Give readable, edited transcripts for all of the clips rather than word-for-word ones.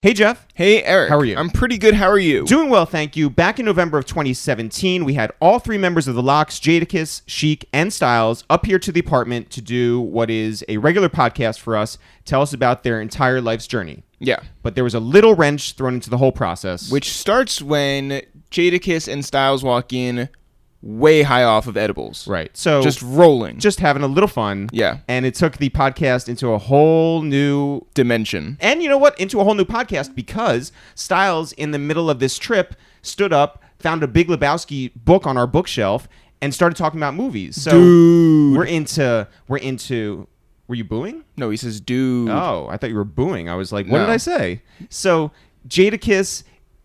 Hey, Jeff. Hey, Eric. How are you? I'm pretty good. How are you? Doing well, thank you. Back in November of 2017, we had all three members of the Locks, Jadakiss, Sheek, and Styles, up here to the apartment to do what is a regular podcast for us, tell us about their entire life's journey. Yeah. But there was a little wrench thrown into the whole process. Which starts when Jadakiss and Styles walk in way high off of edibles. Right. So just rolling. Just having a little fun. Yeah. And it took the podcast into a whole new dimension. And you know what? Into a whole new podcast because Styles, in the middle of this trip, stood up, found a Big Lebowski book on our bookshelf, and started talking about movies. So dude. We're into were you booing? No, he says dude. Oh, I thought you were booing. I was like, what did I say? So Jadakiss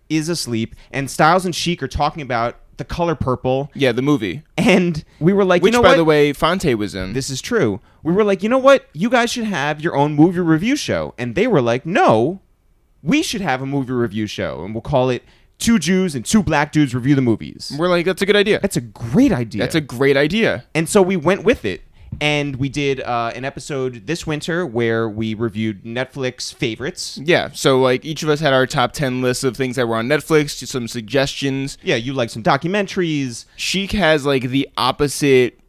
is asleep, and Styles and Sheek are talking about The Color Purple. Yeah, the movie. And we were like, which, you know by the way, Fonte was in. This is true. We were like, you know what? You guys should have your own movie review show. And they were like, no, we should have a movie review show. And we'll call it Two Jews and Two Black Dudes Review the Movies. We're like, that's a good idea. That's a great idea. That's a great idea. And so we went with it. And we did an episode this winter where we reviewed Netflix favorites. Yeah, so like each of us had our top 10 lists of things that were on Netflix, just some suggestions. Yeah, you like some documentaries. Sheek has like the opposite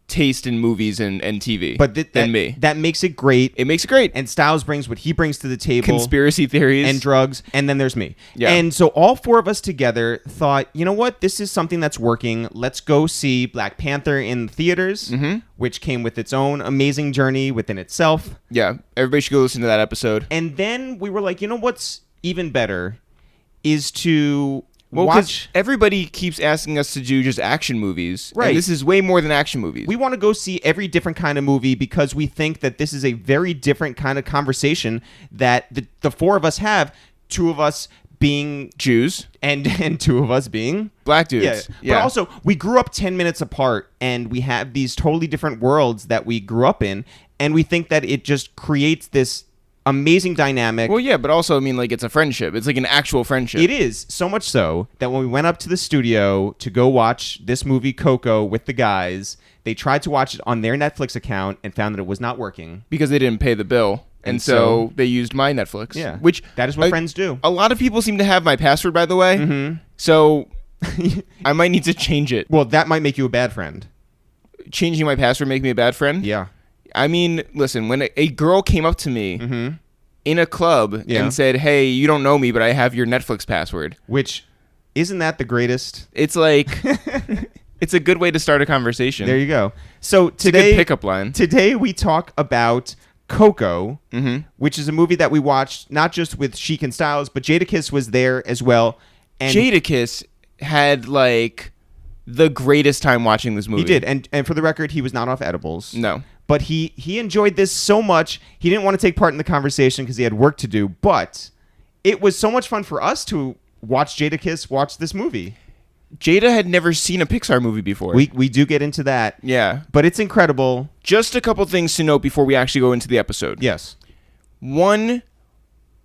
taste in movies and TV than me. That makes it great. It makes it great. And Styles brings what he brings to the table. Conspiracy theories. And drugs. And then there's me. Yeah. And so all four of us together thought, you know what? This is something that's working. Let's go see Black Panther in theaters, which came with its own amazing journey within itself. Yeah. Everybody should go listen to that episode. And then we were like, you know what's even better is to... Well, because everybody keeps asking us to do just action movies. Right. And this is way more than action movies. We want to go see every different kind of movie because we think that this is a very different kind of conversation that the four of us have, two of us being Jews and two of us being black dudes. Yeah. But also, we grew up 10 minutes apart and we have these totally different worlds that we grew up in. And we think that it just creates this amazing dynamic. Well, yeah, but also, I mean, like, it's a friendship. It's like an actual friendship. It is, so much so that when we went up to the studio to go watch this movie, Coco, with the guys, they tried to watch it on their Netflix account and found that it was not working. Because they didn't pay the bill. And so they used my Netflix. Yeah. Which that is what friends do. A lot of people seem to have my password, by the way. Mm-hmm. So I might need to change it. Well, that might make you a bad friend. Changing my password make me a bad friend? Yeah. I mean, listen, when a girl came up to me in a club and said, hey, you don't know me, but I have your Netflix password. Which, isn't that the greatest? It's like, it's a good way to start a conversation. There you go. So today, it's a good pickup line. Today we talk about Coco, which is a movie that we watched not just with Sheek and Styles, but Jadakiss was there as well. And Jadakiss had like the greatest time watching this movie. He did. And for the record, he was not off edibles. No. But he enjoyed this so much. He didn't want to take part in the conversation because he had work to do. But it was so much fun for us to watch Jadakiss watch this movie. Jada had never seen a Pixar movie before. We do get into that. Yeah. But it's incredible. Just a couple things to note before we actually go into the episode. Yes. One,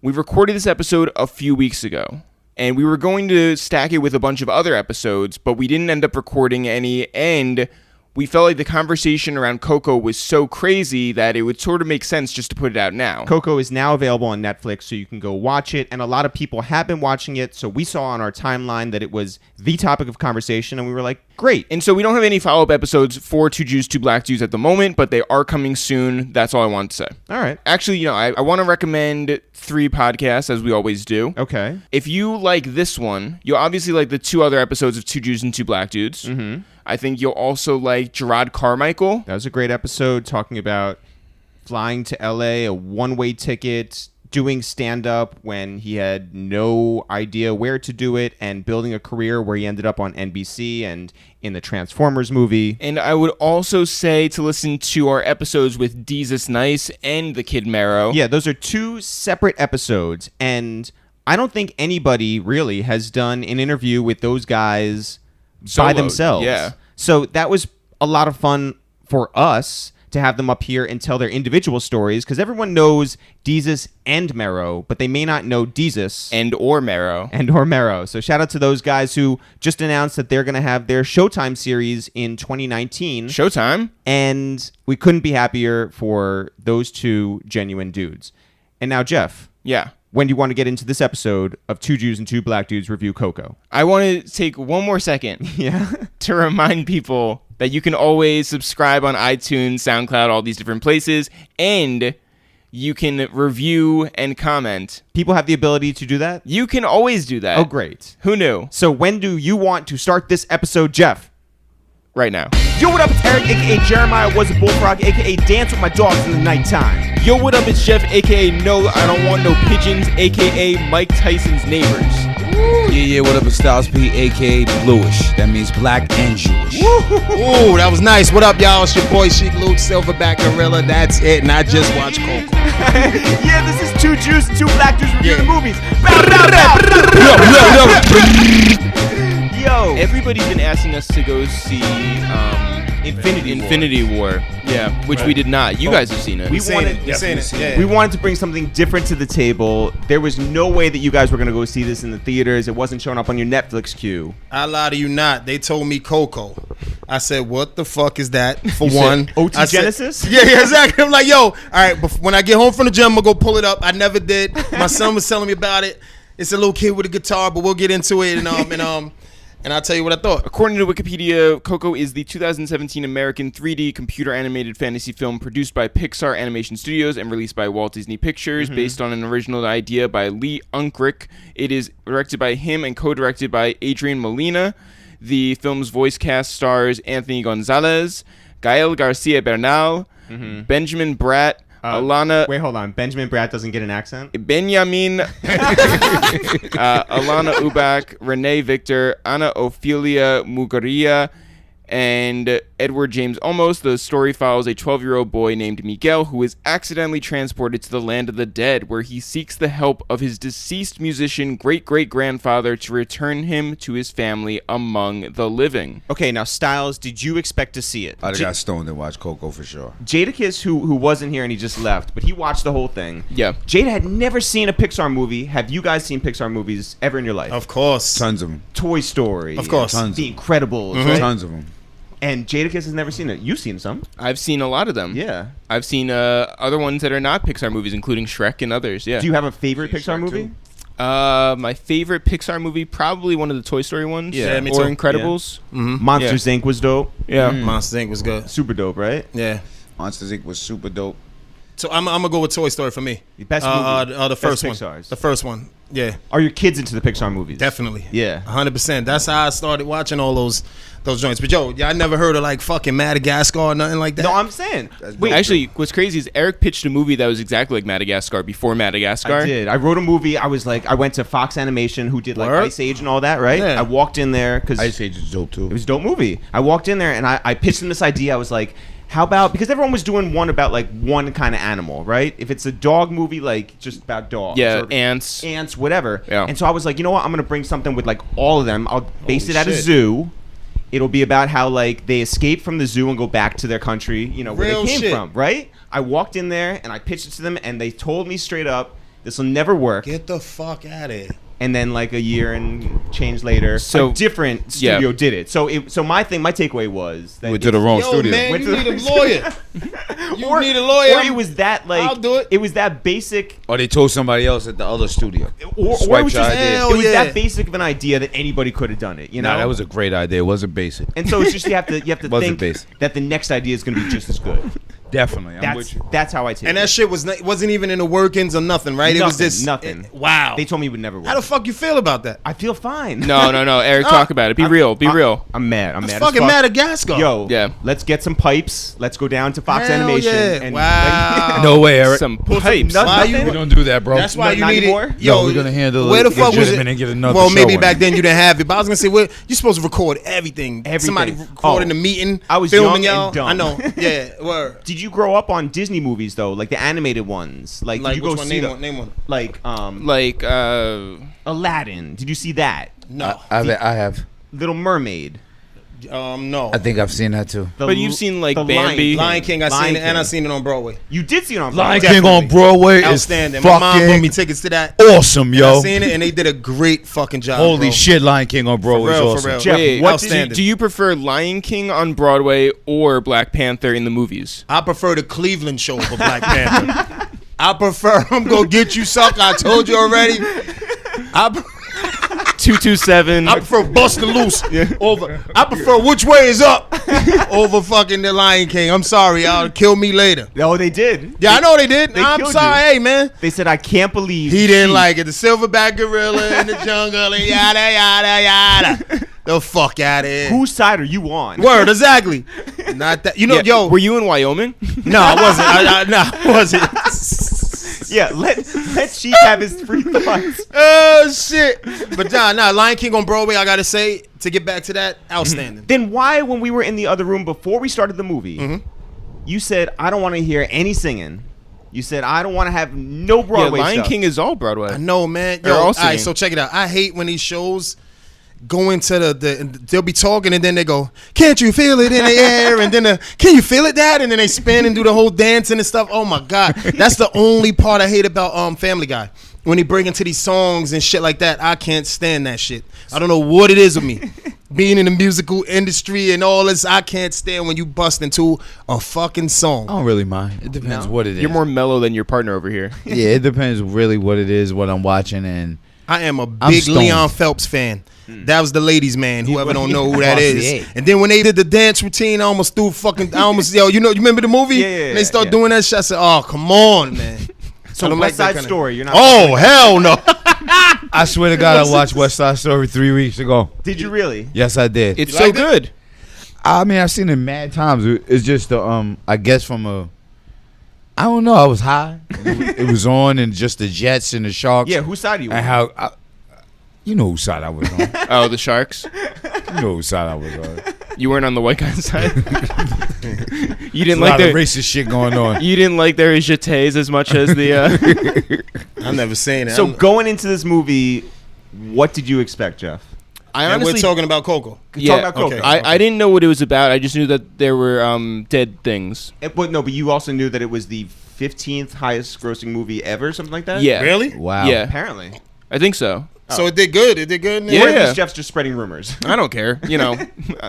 we recorded this episode a few weeks ago. And we were going to stack it with a bunch of other episodes, but we didn't end up recording any, and we felt like the conversation around Coco was so crazy that it would sort of make sense just to put it out now. Coco is now available on Netflix, so you can go watch it, and a lot of people have been watching it, so we saw on our timeline that it was the topic of conversation, and we were like, great. And so we don't have any follow-up episodes for Two Jews, Two Black Dudes at the moment, but they are coming soon. That's all I wanted to say. All right. Actually, I want to recommend 3 podcasts, as we always do. Okay. If you like this one, you'll obviously like the 2 other episodes of Two Jews and Two Black Dudes. Mm-hmm. I think you'll also like Gerard Carmichael. That was a great episode talking about flying to LA, a one-way ticket, doing stand-up when he had no idea where to do it, and building a career where he ended up on NBC and in the Transformers movie. And I would also say to listen to our episodes with Jesus Nice and the Kid Marrow. Yeah, those are 2 separate episodes, and I don't think anybody really has done an interview with those guys by themselves. Yeah. So that was a lot of fun for us to have them up here and tell their individual stories, because everyone knows Jesus and Marrow, but they may not know Jesus and or Marrow. So shout out to those guys who just announced that they're going to have their Showtime series in 2019. Showtime? And we couldn't be happier for those 2 genuine dudes. And now, Jeff. Yeah. when do you want to get into this episode of Two Jews and Two Black Dudes review Coco? I want to take one more second to remind people that you can always subscribe on iTunes, SoundCloud, all these different places, and you can review and comment. People have the ability to do that? You can always do that. Oh, great. Who knew? So when do you want to start this episode, Jeff? Right now. Yo, what up? It's Eric, a.k.a. Jeremiah was a bullfrog, a.k.a. dance with my dogs in the nighttime. Yo, what up? It's Jeff, a.k.a. no, I don't want no pigeons, a.k.a. Mike Tyson's neighbors. Yeah, what up? It's Styles P, a.k.a. Bluish. That means black and Jewish. Ooh, that was nice. What up, y'all? It's your boy Sheek, Silverback Gorilla. That's it, and I just watched Coco. Yeah, this is Two Jews and Two Black Dudes reviewing movies. Yo, Everybody's been asking us to go see Infinity War. Yeah, which we did not. You guys have seen it. We wanted to bring something different to the table. There was no way that you guys were going to go see this in the theaters. It wasn't showing up on your Netflix queue. I lie to you not. They told me Coco. I said, what the fuck is that? For You one. said OT Genesis? Yeah, exactly. I'm like, yo, all right, when I get home from the gym, I'm going to go pull it up. I never did. My son was telling me about it. It's a little kid with a guitar, but we'll get into it. And I'll tell you what I thought. According to Wikipedia, Coco is the 2017 American 3D computer animated fantasy film produced by Pixar Animation Studios and released by Walt Disney Pictures, based on an original idea by Lee Unkrich. It is directed by him and co-directed by Adrian Molina. The film's voice cast stars Anthony Gonzalez, Gael Garcia Bernal, Benjamin Bratt, Alana. Wait, hold on. Benjamin Bratt doesn't get an accent? Benjamin, Alana Ubach, Renee Victor, Ana Ophelia Mugaria, and Edward James Olmos. The story follows a 12-year-old boy named Miguel who is accidentally transported to the land of the dead, where he seeks the help of his deceased musician great-great-grandfather to return him to his family among the living. Okay, now, Styles, did you expect to see it? I got stoned and watched Coco for sure. Jadakiss, who wasn't here and he just left, but he watched the whole thing. Yeah. Jada had never seen a Pixar movie. Have you guys seen Pixar movies ever in your life? Of course. Tons of them. Toy Story. Of course. Tons. The Incredibles. Right? Tons of them. And Jadakiss has never seen it. You've seen some. I've seen a lot of them. Yeah. I've seen other ones that are not Pixar movies, including Shrek and others. Yeah. Do you have a favorite Shrek Pixar movie? too. My favorite Pixar movie, probably one of the Toy Story ones. Yeah, me or too. Incredibles. Monsters Inc. was dope. Yeah. Monsters Inc. was good. Super dope, right? Yeah. Monsters Inc. was super dope. So I'm going to go with Toy Story for me. The best movie. The first one. Pixar's. The first one. Yeah. Are your kids into the Pixar movies? Definitely. Yeah. 100%. That's how I started watching all those joints. But yo, I never heard of like fucking Madagascar or nothing like that. No, I'm saying. Wait, Actually, what's crazy is Eric pitched a movie that was exactly like Madagascar before Madagascar. I did. I wrote a movie. I went to Fox Animation, who did like Word? Ice Age and all that, right? Yeah. I walked in there because Ice Age is dope too. it was a dope movie. I walked in there and I pitched them this idea. I was like, how about, because everyone was doing one about like one kind of animal, right? If it's a dog movie, like just about dogs. Yeah, or ants. whatever. Yeah. And so I was like, you know what? I'm going to bring something with like all of them. I'll base Holy it at a shit. zoo. It'll be about how like they escape from the zoo and go back to their country, you know, where Real they came shit. from, right? I walked in there and I pitched it to them and they told me straight up, this will never work. Get the fuck out of here. And then like a year and change later, So- a different studio did it. So my takeaway was that Went to the wrong Yo, studio. man, Went you to need the- a lawyer. You need a lawyer. Or it was that like I'll do it. It was that basic, Or they told somebody else at the other studio. or it Swiped was your just idea. Hell it was yeah. that basic of an idea that anybody could have done it. You know, Nah, that was a great idea. It wasn't basic. and so it's just you have to Wasn't think basic. that the next idea is going to be just as good. Definitely. I'm with you. That's how I take And it. that shit wasn't even in the workings or nothing, right? It was Nothing, just nothing. Wow. They told me it would never work. How the fuck you feel about that? I feel fine. No, Eric, talk about it. Be real. I'm mad. I'm It's mad. fucking as fuck. Madagascar. Yo, Yeah. Let's get some pipes. Let's go down to Fox Hell Animation. yeah. And Wow. No way, Eric. Some Pull some pipes. nuts Why out you- there. We don't do that, bro. That's why you not need anymore? it. Yo, we're gonna handle where the fuck was legitimate it? and get another Well, show maybe in. back then you didn't have it, but I was gonna say, you're supposed to record everything. Somebody Everything. recording Oh. the meeting. I was filming young y'all. and dumb. I know. Yeah. Word. Did you grow up on Disney movies though, like the animated ones? Like, Like did you which go one? see Name one. like Like, Aladdin? Did you see that? No. I have. Little Mermaid. No. I think I've seen that too. The But you've seen, like, the Bambi. Lion King. I Lion seen it, and I King. seen it on Broadway. You did see it on Lion Broadway. King on Broadway is Outstanding. My mom bought me fucking tickets to that. awesome, I yo. seen it, and they did a great fucking job. Holy bro. shit, Lion King on Broadway is real, for awesome. real. Jeff, wait, what outstanding. do you prefer Lion King on Broadway or Black Panther in the movies? I prefer the Cleveland show over Black Panther. I prefer I'm gonna get you sucker. I told you already. 227. I prefer Buster Loose over. I prefer Which Way Is Up over fucking The Lion King. I'm sorry, y'all. Kill me later. No, they did. Yeah, I know they did. They I'm killed sorry, you. hey man. They said I can't believe He didn't Sheek- like it. The silverback gorilla in the jungle and yada yada yada. The fuck out of here. Whose side are you on? Word, exactly. Not that. You know, Yeah, yo. were you in Wyoming? No, I wasn't. I wasn't. Yeah, let Sheek have his free thoughts. Oh shit! But nah, Lion King on Broadway. I gotta say, to get back to that, outstanding. Then why, when we were in the other room before we started the movie, Mm-hmm. you said I don't want to hear any singing. You said I don't want to have no Yeah, Broadway Lion stuff. King is all Broadway. I know, man. They're Yo, all all right, singing. so check it out. I hate when these shows go into they'll be talking and then they go, "Can't you feel it in the air?" And then "Can you feel it, Dad?" And then they spin and do the whole dancing and stuff. Oh my god, that's the only part I hate about Family Guy. When he bring into these songs and shit like that, I can't stand that shit. I don't know what it is with me. Being in the musical industry and all this, I can't stand when you bust into a fucking song. I don't really mind. It depends what it is. You're more mellow than your partner over here. Yeah, it depends really what it is, what I'm watching, and I am a I'm big stoned. Leon Phelps fan. That was the ladies' man. Whoever don't know who that is. Yeah. And then when they did the dance routine, I almost threw you remember the movie? Yeah, And they start yeah. doing that shit. I said, "Oh, come on, man." So I don't West that Side kinda- Story, you're not. Oh hell no! I swear to God, I watched West Side Story 3 weeks ago. Did you really? Yes, I did. It's You so liked it? good. I mean, I've seen it mad times. It's just I guess from I don't know. I was high. It was on, and just the Jets and the Sharks. Yeah, whose side are you on? And how you know whose side I was on. Oh, the Sharks. You know whose side I was on. You weren't on the white guy's side. You didn't A like lot of their racist shit going on. You didn't like their jetés as much as the. I've never seen it. So going into this movie, what did you expect, Jeff? I and honestly we're talking about Coco. yeah. Talk about Coco. Okay. I didn't know what it was about. I just knew that there were dead things. But you also knew that it was the 15th highest grossing movie ever, something like that? Yeah. Really? Wow. Yeah. Apparently. I think so. So it did good. It did good. Yeah. Or at least Jeff's just spreading rumors. I don't care. You know,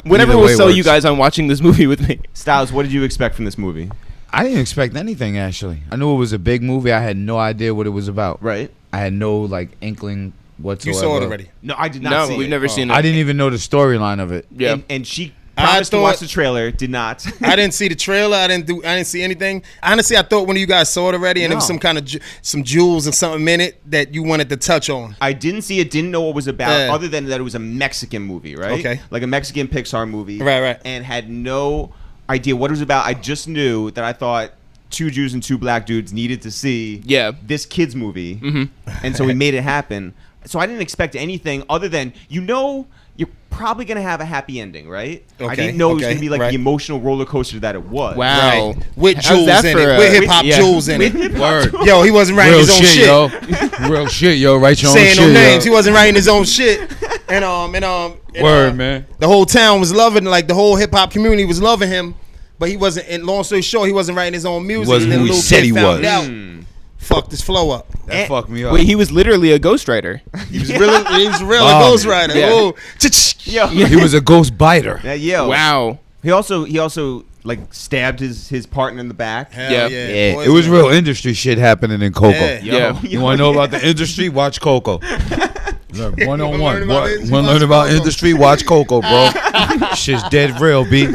whenever Either we'll way sell you works. guys on watching this movie with me. Styles, what did you expect from this movie? I didn't expect anything actually. I knew it was a big movie. I had no idea what it was about. Right? I had no inkling You whatsoever. saw it already. No, I did not No, see we've it. never seen it. I didn't even know the storyline of it. Yeah. And she I promised to thought- watch the trailer, did not. I didn't see the trailer. I didn't see anything. Honestly, I thought one of you guys saw it already, and it was No. some kind of some jewels or something in it that you wanted to touch on. I didn't see it, didn't know what it was about, Yeah. other than that it was a Mexican movie, right? Okay. Like a Mexican Pixar movie. Right. And had no idea what it was about. I just knew that I thought two Jews and two black dudes needed to see Yeah. this kid's movie. And so we made it happen. So I didn't expect anything other than, you're probably going to have a happy ending, right? I Okay, didn't know it was okay, going to be like right. the emotional roller coaster that it was. Wow. Right. With How's jewels that in for it. a- With hip hop yeah. jewels in With it. hip-hop jewels. Yo, he wasn't writing Real his own shit. yo. Real shit, yo. Write your own Saying shit, no names. yo. He wasn't writing his own shit. And Word, man. The whole town was loving, like the whole hip hop community was loving him, but he wasn't. And long story short, he wasn't writing his own music. wasn't and then who he little said kid he found was. out. Fucked his flow up. That fucked me up. Wait, he was literally a ghostwriter. He was really, he was really a Oh, ghostwriter. yeah. Oh, Yo. He was a ghost biter. Yeah, yo. Wow. He also like stabbed his partner in the back. hell Yeah. yeah. Yeah, Boys, it was man. real industry shit happening in Coco. Yeah. Yo, Yeah. You want to know about the industry? Watch Coco. Learn one on one. learn about Want industry? to learn Watch about Coco. industry? Watch Coco, bro. Shit's dead real, B.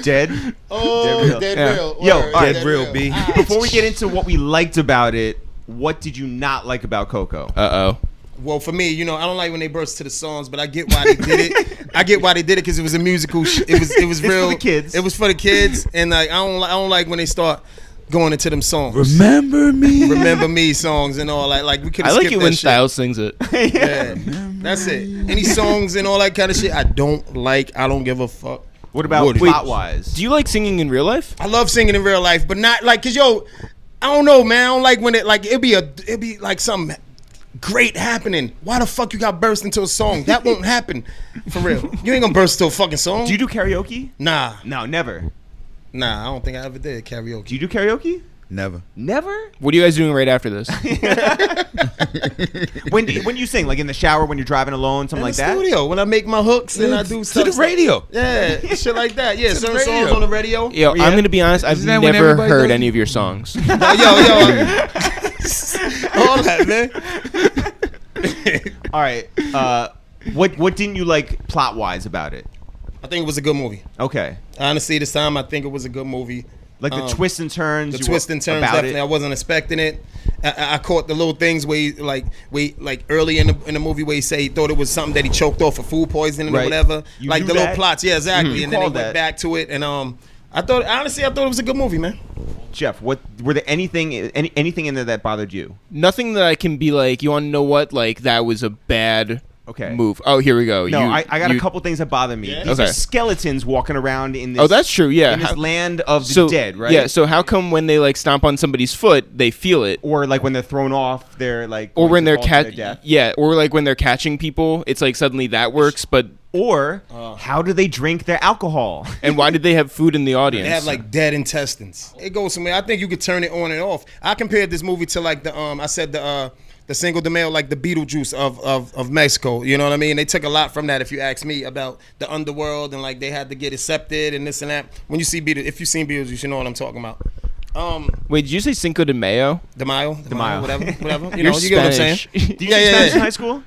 dead? Oh, Dead dead Yeah. real. Yo, Word, all right, Dead real, B. Before we get into what we liked about it, what did you not like about Coco? Uh-oh. Well, for me, I don't like when they burst to the songs, but I get why they did it. I get why they did it because it was a musical. It was It's for real. the kids. It was for the kids, and like I don't like when they start going into them songs. Remember me? Remember me songs and all that. Like we could. I like it when Styles sings it. Yeah, that's it. Any songs and all that kind of shit, I don't like. I don't give a fuck. What about Woody. plot-wise? Do you like singing in real life? I love singing in real life, but not like, cause I don't know, man. I don't like when it'd be like something great happening. Why the fuck you got burst into a song? That won't happen, for real. You ain't gonna burst into a fucking song. Do you do karaoke? Nah, No, never. I don't think I ever did karaoke. Do you do karaoke? Never. Never? What are you guys doing right after this? When you sing, like in the shower when you're driving alone, something In like the that? studio, when I make my hooks and I do To stuff. the radio. Yeah, shit like that. Yeah, To the certain songs radio. on the radio. Yo, Yeah. I'm gonna be honest. I've Isn't that when never everybody heard does any it? of your songs. Yo. All that, man. All right. What didn't you like plot-wise about it? I think it was a good movie. Okay. Honestly, this time I think it was a good movie. Like the twists and turns. The you twists were and turns, about definitely. it. I wasn't expecting it. I caught the little things where he, like early in the movie where he said he thought it was something that he choked off of food poisoning or Right. whatever. You Like knew the little that? plots, yeah, exactly. You And then they called went that. back to it, and I thought it was a good movie, man. Jeff, what were there anything in there that bothered you? Nothing that I can be like, you want to know what? Like, that was a bad move. Oh, here we go. No, I got a couple things that bother me. Yeah? These Okay. are skeletons walking around in this. Oh, that's true. Yeah. In this How- land of the so, dead, right? Yeah. So how come when they like stomp on somebody's foot, they feel it? Or like when they're thrown off, they're like. Or going when to they're fall to their death. or like when they're catching people, it's like suddenly that works. But Or how do they drink their alcohol? and why did they have food in the audience? They have like dead intestines. It goes somewhere. I think you could turn it on and off. I compared this movie to like the Cinco de Mayo, like the Beetlejuice of Mexico. You know what I mean? They took a lot from that, if you ask me, about the underworld and like they had to get accepted and this and that. When you see if you've seen Beetlejuice, you know what I'm talking about. Wait, did you say Cinco de Mayo? De Mayo, whatever. You You're know, you get what I'm saying? Spanish. Did you take Spanish in high school?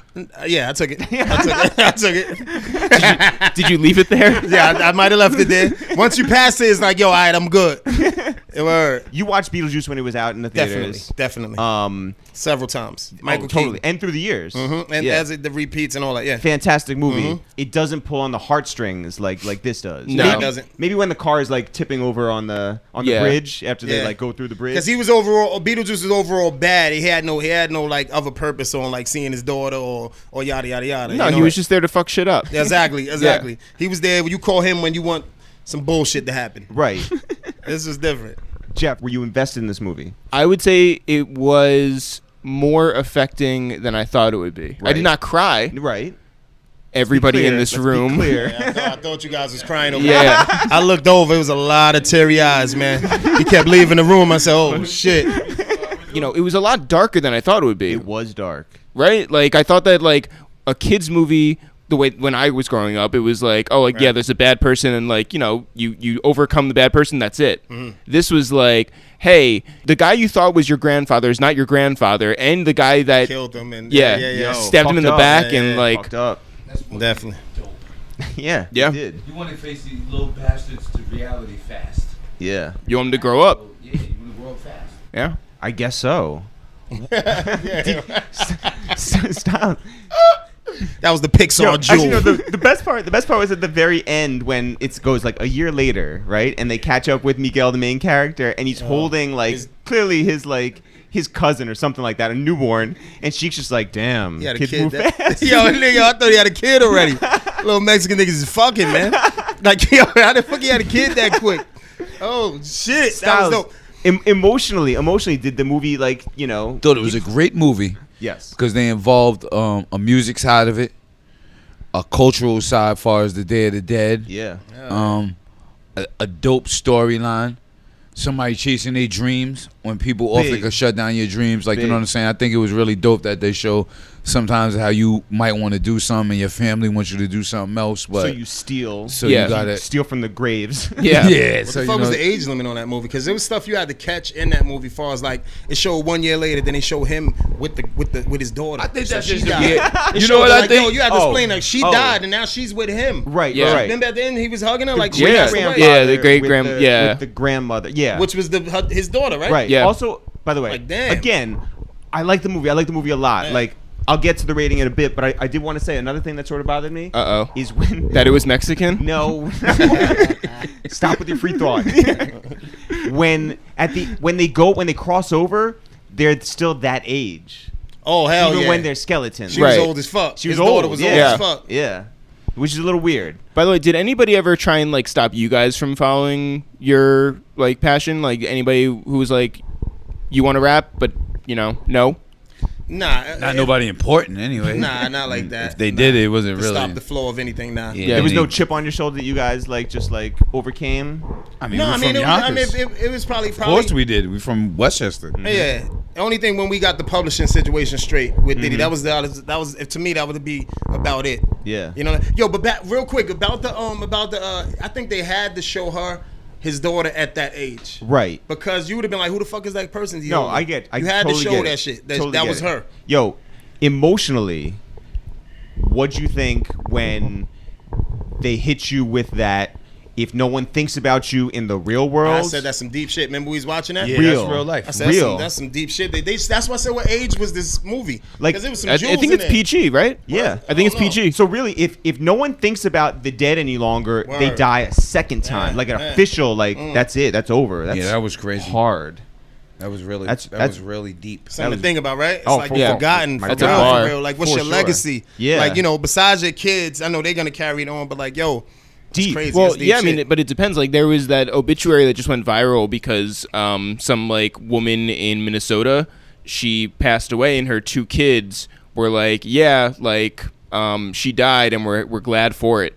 Yeah, I took it. I took it. Did you leave it there? Yeah, I might have left it there. Once you pass it, it's like, yo, all right, I'm good. It worked. You watched Beetlejuice when it was out in the theaters. Definitely. Several times. Michael totally. Keaton. And through the years. And Yeah. as the repeats and all that, yeah. Fantastic movie. It doesn't pull on the heartstrings like this does. No. It doesn't. Maybe when the car is like tipping over on the Yeah. bridge after they Yeah. like go through the bridge. Because Beetlejuice was overall bad. He had no like other purpose on like seeing his daughter or yada yada yada. No, you know? he was just there to fuck shit up. Exactly. He was there when you call him when you want some bullshit to happen. Right. This is different. Jeff, were you invested in this movie? I would say it was more affecting than I thought it would be. I Right. did not cry. Right. Everybody in Clear. this Let's be room. clear. Yeah, I thought you guys was crying over Yeah. that. I looked over. It was a lot of teary eyes, man. He kept leaving the room. I said, oh, shit. You know, it was a lot darker than I thought it would be. It was dark. Right? Like, I thought that, like, a kid's movie, the way when I was growing up, it was like, oh, like, yeah, there's a bad person, and, like, you know, you overcome the bad person, that's it. This was like, hey, the guy you thought was your grandfather is not your grandfather, and the guy that Killed him. And yeah, stabbed him in the fucked up. back, Yeah, and, yeah, like, Fucked up. Definitely. Yeah. Yeah. It did. You want to face these little bastards to reality fast. Yeah. you want him to grow up. Yeah, you want to grow up fast. Yeah. I guess so. Stop. That was the Pixar jewel. Actually, no, the best part was at the very end when it goes like a year later, right? And they catch up with Miguel, the main character, and he's holding like clearly his cousin or something like that, a newborn, and Sheek's just like, damn, He had a kids kid. move fast. Yo, nigga, I thought he had a kid already. Little Mexican niggas is fucking, man. Like, yo, how the fuck he had a kid that quick? Oh, shit. That was dope. Emotionally, did the movie like, you know? Thought it was a great movie Yes. because they involved a music side of it, a cultural side, as far as the Day of the Dead. Yeah. A dope storyline. Somebody chasing their dreams when people often Big. could shut down your dreams. Like, you Big. know what I'm saying? I think it was really dope that they show sometimes how you might want to do something and your family wants you to do something else. But So you steal. Yeah. you gotta Steal from the graves. Yeah. yeah. What So the you fuck know, was the age limit on that movie? Because there was stuff you had to catch in that movie. As far as like, it showed 1 year later, then they showed him with his daughter. I think So that's she just died. yeah. It You showed know what I like, think? Yo, you had to explain like she Oh. died and now she's with him. Right. Yeah. Right. Remember at the end he was hugging her like she Yeah. passed away. Yeah, the great With with the grandmother. Yeah. Which was his daughter, right? Right. Yeah. Also, by the way, Like, damn. again, I like the movie. I like the movie a lot. Yeah. Like, I'll get to the rating in a bit, but I did want to say another thing that sort of bothered me. Uh-oh. Is when That it was Mexican? no. Stop with your free thought. when they cross over, they're still that age. Oh hell Even yeah. when they're skeletons. She was Right. old as fuck. She was his daughter old, was yeah. old as fuck. Yeah. Which is a little weird. By the way, did anybody ever try and like stop you guys from following your like passion? Like anybody who was like, you want to rap, but you know, no. Nah, Not nobody important anyway. Nah, not like that. If they did it wasn't to really. stop the flow of anything. Nah. Yeah, There was no they- chip on your shoulder that you guys just overcame. I mean, No, we're I mean, from Yonkers. it was probably. Of course we did. We're from Westchester. Yeah. The only thing when we got the publishing situation straight with Diddy, that was to me that would be about it. Yeah. You know, yo, but back real quick about the I think they had to show her his daughter at that age. Right. Because you would have been like, who the fuck is that person? No, I you had totally to show get that it. shit. Totally That get was it. her. Yo, emotionally, what'd you think when they hit you with that? If no one thinks about you in the real world, I said that's some deep shit. Remember we was watching that? Yeah, Real. that's real life. I said Real. that's some deep shit. That's why I said what age was this movie? Like, Because it was some I jewels think in it's there. PG, right? Yeah. I think it's don't know. PG. So really, if no one thinks about the dead any longer, they Word. die a second time, like an official, that's it, that's over. That's Yeah, that was crazy. hard. That was really That's- that was really deep. Something That to think about, right? It's Oh, like for- you've yeah. forgotten. My For That's a real, bar. for real. Like, what's For your sure. legacy? Yeah. Like, besides your kids, I know they're gonna carry it on, but like, yo, Deep. it's crazy. Well, That's deep yeah, I shit. mean, but it depends. Like, there was that obituary that just went viral because some like woman in Minnesota, she passed away, and her 2 kids were like, yeah, like she died, and we're glad for it.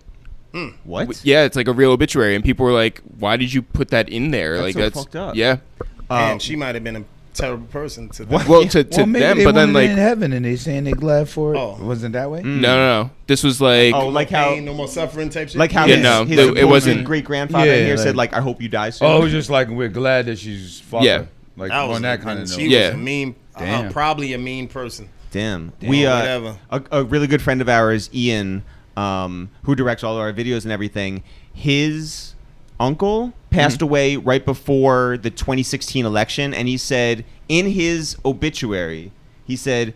What? Yeah, it's like a real obituary, and people were like, why did you put that in there? That's Like so that's fucked up. Yeah. and she might have been a terrible person to them. Well, to Well, maybe them, they but then wanted it like in heaven and they saying they glad for it. Oh. Wasn't that way? no. This was like Oh, like no how, pain, no more suffering type shit. like how Yeah, his, no, his it wasn't- great grandfather Yeah, here like- said, like, I hope you die soon. Oh, it was just like we're glad that she's fucking. Yeah. Like that was on that kind of she note. Yeah. was a mean, Damn. probably a mean person. Damn. We whatever. a really good friend of ours, Ian, who directs all of our videos and everything. His uncle passed away right before the 2016 election, and he said in his obituary, he said,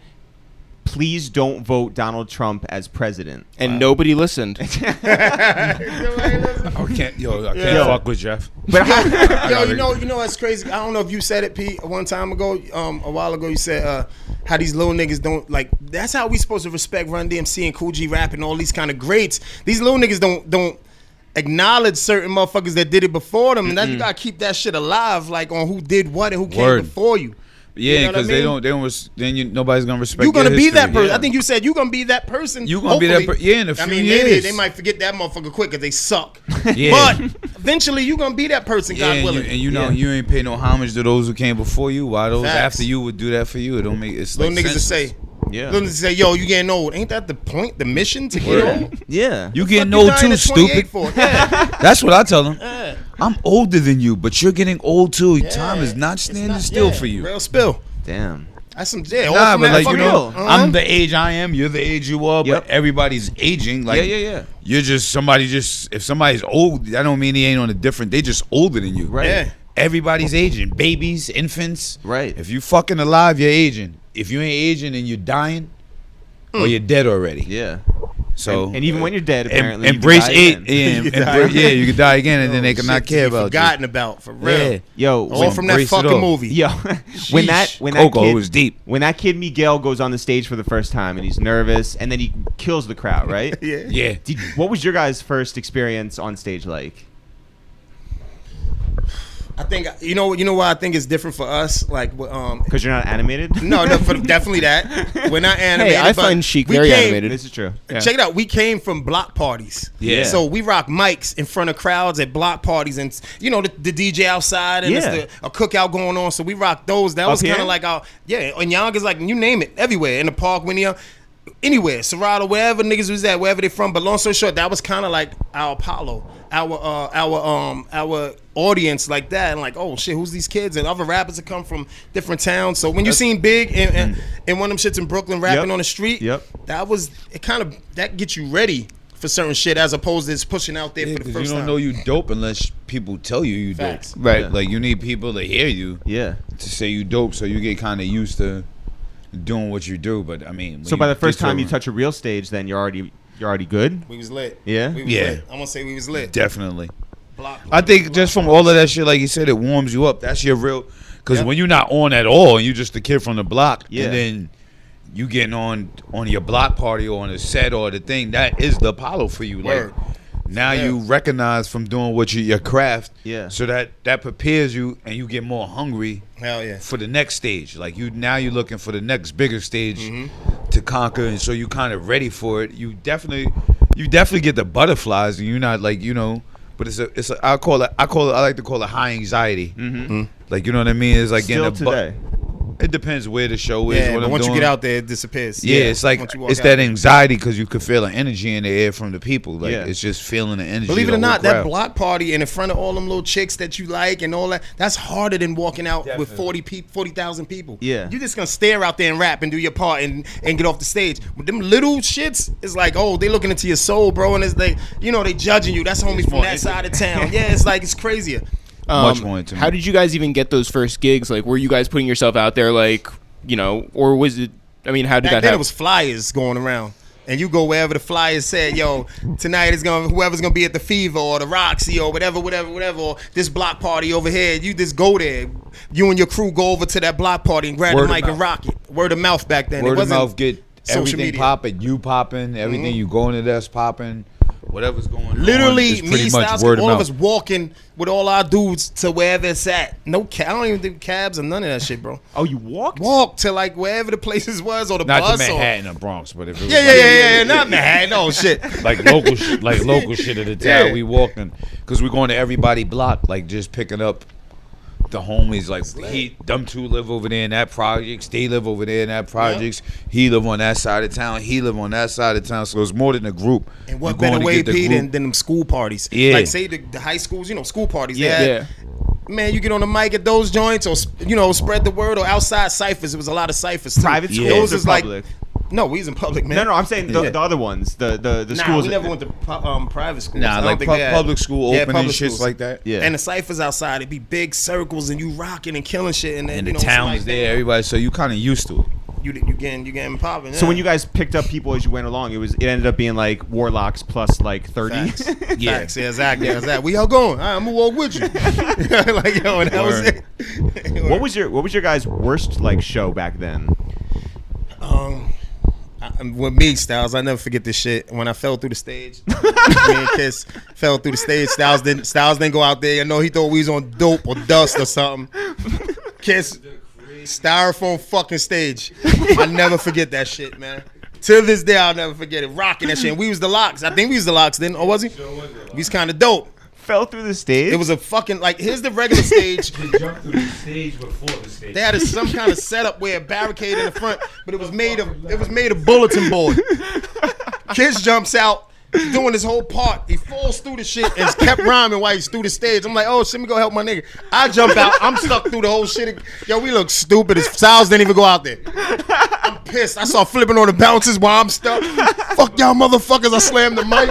"Please don't vote Donald Trump as president." and nobody listened. I can't Yeah. fuck with Jeff. But Yo, you know what's crazy? I don't know if you said it, Pete, one time ago, a while ago. You said how these little niggas don't like. That's how we supposed to respect Run DMC and Cool G Rap and all these kind of greats. These little niggas don't acknowledge certain motherfuckers that did it before them, and that you gotta keep that shit alive, like on who did what and who came Word. before you. Yeah, You know what because I mean? they don't. Then nobody's gonna respect. You're gonna your be that history. person. I think you said you're gonna be that person. You gonna be that hopefully. yeah, in a I few mean, years. they might forget that motherfucker quick because they suck. Yeah. But eventually, you're gonna be that person, Yeah, God and willing. you know Yeah. you ain't pay no homage to those who came before you. Why those Facts. after you would do that for you? It don't make it's Little like niggas to senseless. say, yeah, little niggas to say, yo, you getting old? Ain't that the point, the mission to get old? yeah. You Fuck getting you old dying too, at 28 stupid. for? Yeah. That's what I tell them. Yeah. I'm older than you, but you're getting old too. Yeah. Time is not It's standing not- still yeah, for you. Real spill. Damn. That's some all Nah, from but that like you fucking know, real. I'm the age I am. You're the age you are. Yep. But everybody's aging. Like Yeah. You're just somebody. Just if somebody's old, that don't mean he ain't on a different. They just older than you. Right. Yeah. Everybody's aging. Babies, infants. Right. If you fucking alive, you're aging. If you ain't aging and you're dying, or you're dead already. Yeah. So And even when you're dead, apparently, embrace you it. can die again. You could die again, and then they Oh, could not shit to care be about forgotten about for you. real. Yeah. Yo, All from that Embrace it fucking all. movie. Yo, when that Coco kid, was deep. when that kid Miguel goes on the stage for the first time and he's nervous and then he kills the crowd, right? Yeah. Yeah. What was your guys' first experience on stage like? I think you know why I think it's different for us. Like, Because you're not animated. no, definitely that we're not animated. I but find Sheek we very came- animated. This is true. Yeah. Check it out. We came from block parties. Yeah. So we rock mics in front of crowds at block parties, and you know the DJ outside, and Yeah. it's a cookout going on. So we rock those. That was Up kind here? of like our And Yonkers, like you name it, everywhere in the park when you anywhere, Serato, wherever niggas was at, wherever they from. But long story short, that was kind of like our Apollo, our audience like that, and like, oh shit, who's these kids? And other rappers that come from different towns. So when you seen Big and one of them shits in Brooklyn rapping Yep. on the street, Yep. that gets you ready for certain shit as opposed to just pushing out there Yeah, for the because first you don't time. know you dope unless people tell you Facts. dope. Right. Like you need people to hear you Yeah. to say you dope, so you get kind of used to doing what you do. But I mean, So by the first time you touch a real stage, then you're already good. We was lit. Yeah? We was Yeah. lit. I'm gonna say we was lit. definitely. Block. I think just from all of that shit, like you said, it warms you up. That's your real. Because Yep. when you're not on at all, and you're just a kid from the block, Yeah. and then you getting on your block party or on a set or the thing, that is the Apollo for you. Word. Like Now you recognize from doing what your craft. Yeah. So that prepares you, and you get more hungry. Hell yeah. For the next stage, like you're looking for the next bigger stage to conquer, and so you kind of ready for it. You definitely get the butterflies, and you're not like but it's a I like to call it high anxiety. Like you know what I mean? It's like Still getting today. It depends where the show is. Yeah, what but I'm once doing. you get out there, it disappears. Yeah, it's like Once you walk it's out that there. anxiety because you could feel the energy in the air from the people. Like it's just feeling the energy. Believe it of or the not, whole that crowd. block party and in front of all them little chicks that you like and all that, that's harder than walking out with 40,000 people. Yeah. You're just going to stare out there and rap and do your part and get off the stage. But them little shits, it's like, oh, they looking into your soul, bro. And it's like, they judging you. That's only from that side of town. Yeah, it's like, it's crazier. Much more intimate. How did you guys even get those first gigs? Like, were you guys putting yourself out there, like, or was it? I mean, how did Back that then happen? it was flyers going around. And you go wherever the flyers said, yo, tonight is whoever's gonna be at the Fever or the Roxy or whatever, or this block party over here. You just go there. You and your crew go over to that block party and grab Word the of mic and mouth. rock it. Word of mouth back then. Word It of wasn't mouth get social everything media. popping, you popping, everything you going to that's popping, whatever's going on. Literally, is pretty me, much Styles, word of all of mouth. us walking with all our dudes to wherever it's at. No cab. I don't even do cabs or none of that shit, bro. Oh, you walked? Walk to like wherever the places was or the Not bus to or Manhattan or Bronx, but if it was yeah, not Manhattan. Oh shit. like local shit of the town, we walking because we're going to everybody block, like just picking up the homies. Like them two live over there in that projects, they live over there in that projects. He live on that side of town, he live on that side of town. So it's more than a group. And what You going better to way, get the Pete, group. than them school parties? Yeah. Like, say the high schools, school parties. Yeah. They had, man, you get on the mic at those joints or, spread the word or outside ciphers. It was a lot of ciphers, too. Private schools Those or is like, public? no, we was in public, man. No, I'm saying the other ones, the Nah, schools. we never went to private schools. Nah, I don't like think they had- public school Yeah, opening public shits schools. like that. Yeah. And the ciphers outside, it'd be big circles and you rocking and killing shit. And then, And the you know, town somebody is there, everybody. So you kind of used to it. You getting popping. So when you guys picked up people as you went along, it ended up being like Warlocks plus like 30. Facts. Facts. Yeah, exactly. We all going. I'm gonna walk with you. Like, yo, and that was it. What was your guys' worst like show back then? With me, Styles, I never forget this shit. When I fell through the stage, me and Kiss fell through the stage. Styles didn't go out there. I know he thought we was on dope or dust or something. Kiss, styrofoam fucking stage. I never forget that shit, man. Till this day, I'll never forget it. Rocking that shit. And we was the Locks. I think we was the Locks then, or was he? We was kind of dope. Fell through the stage. It was a fucking here's the regular stage. They jumped through the stage before the stage. They had some kind of setup where a barricade in the front, but it was made of bulletin board. Kiss jumps out, he's doing his whole part. He falls through the shit and kept rhyming while he's through the stage. I'm like, oh shit, let me go help my nigga. I jump out, I'm stuck through the whole shit. Yo, we look stupid. As Styles didn't even go out there. I'm pissed. I saw flipping on the bounces while I'm stuck. Fuck y'all motherfuckers. I slammed the mic.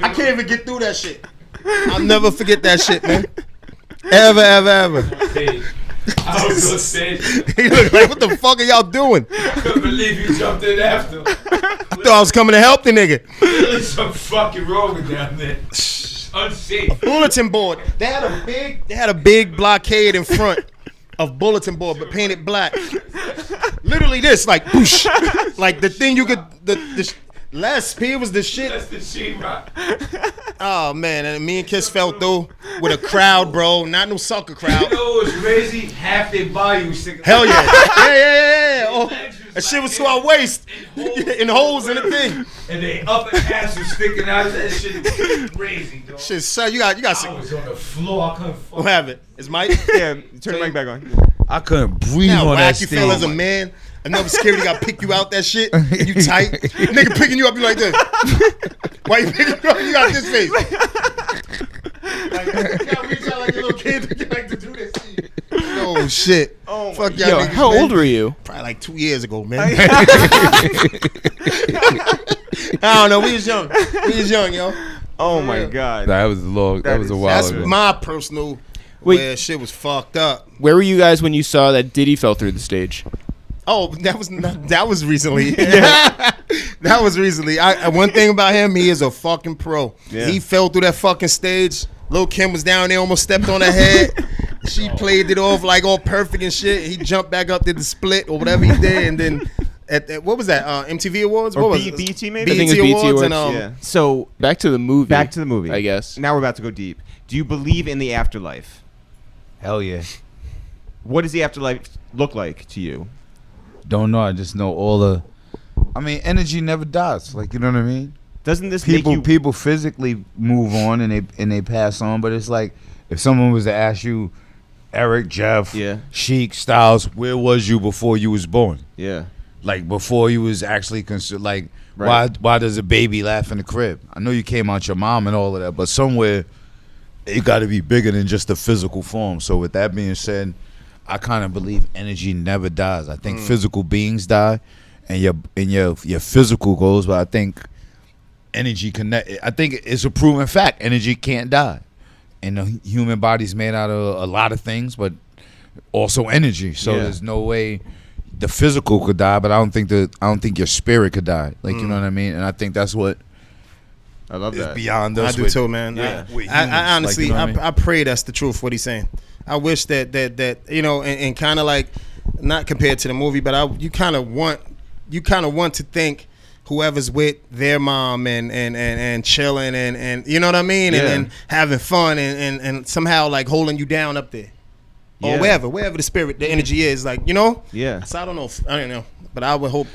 I can't even get through that shit. I'll never forget that shit, man. Ever. I was on stage. He looked like, what the fuck are y'all doing? I couldn't believe you jumped in after. I thought I was coming to help the nigga. There's some fucking wrong down there. Unsafe. Bulletin board. They had a big blockade in front of bulletin board, but painted black. Literally this, like whoosh, like the thing you could the Les P was the shit. That's the sheet-rock. Oh man, and me and Kiss fell through with a crowd, bro. Not no sucker crowd. You know what's crazy? Half their body was sticking. Hell yeah. Yeah. Oh, that shit was to our waist. In holes in the thing. And they upper ass was sticking out. That shit is crazy, dog. Shit, son, you got I was on the floor. I couldn't What have it? Is Mike? Yeah, turn the mic back on. I couldn't breathe How on that whack you stage. feel as a man. Another security got pick you out that shit. You tight. Nigga picking you up, you like this. Why you picking you up? You got this face. Like, you gotta reach out like a little kid to like to do this shit. Oh shit. Oh, fuck y'all Yo, niggas, how man. old were you? Probably like 2 years ago, man. I don't know. We was young, yo. Oh my god. That was long. That was a while That's ago. my personal Wait. where shit was fucked up. Where were you guys when you saw that Diddy fell through the stage? Oh, that was recently. That was recently. One thing about him, he is a fucking pro. Yeah. He fell through that fucking stage. Lil' Kim was down there, almost stepped on her head. She played it off like all perfect and shit. He jumped back up, did the split or whatever he did, and then at what was that? MTV Awards? Or What was BET it? maybe? I think it was BET Awards. and Yeah. So Back to the movie. I guess. Now we're about to go deep. Do you believe in the afterlife? Hell yeah. What does the afterlife look like to you? Don't know. I just know all the. I mean, energy never dies. Like, you know what I mean? Doesn't this make you... People physically move on and they pass on, but it's like if someone was to ask you, Eric, Jeff, Sheek, Styles, where was you before you was born? Yeah. Like before you was actually like right. why does a baby laugh in the crib? I know you came out your mom and all of that, but somewhere it got to be bigger than just the physical form. So with that being said, I kind of believe energy never dies. I think physical beings die, and your physical goes, but I think energy connect. I think it's a proven fact. Energy can't die. And the human body's made out of a lot of things, but also energy. So there's no way the physical could die, but I don't think your spirit could die. Like you know what I mean? And I think that's what I love is that. beyond us. I do too, man. Yeah. I honestly, like, you know what I mean? I pray that's the truth. What he's saying. I wish that you know, and kind of like not compared to the movie, but you kind of want to think whoever's with their mom and chilling and you know what I mean, and having fun and somehow like holding you down up there, or wherever the spirit, the energy is, like, you know. Yeah. So I don't know, but I would hope.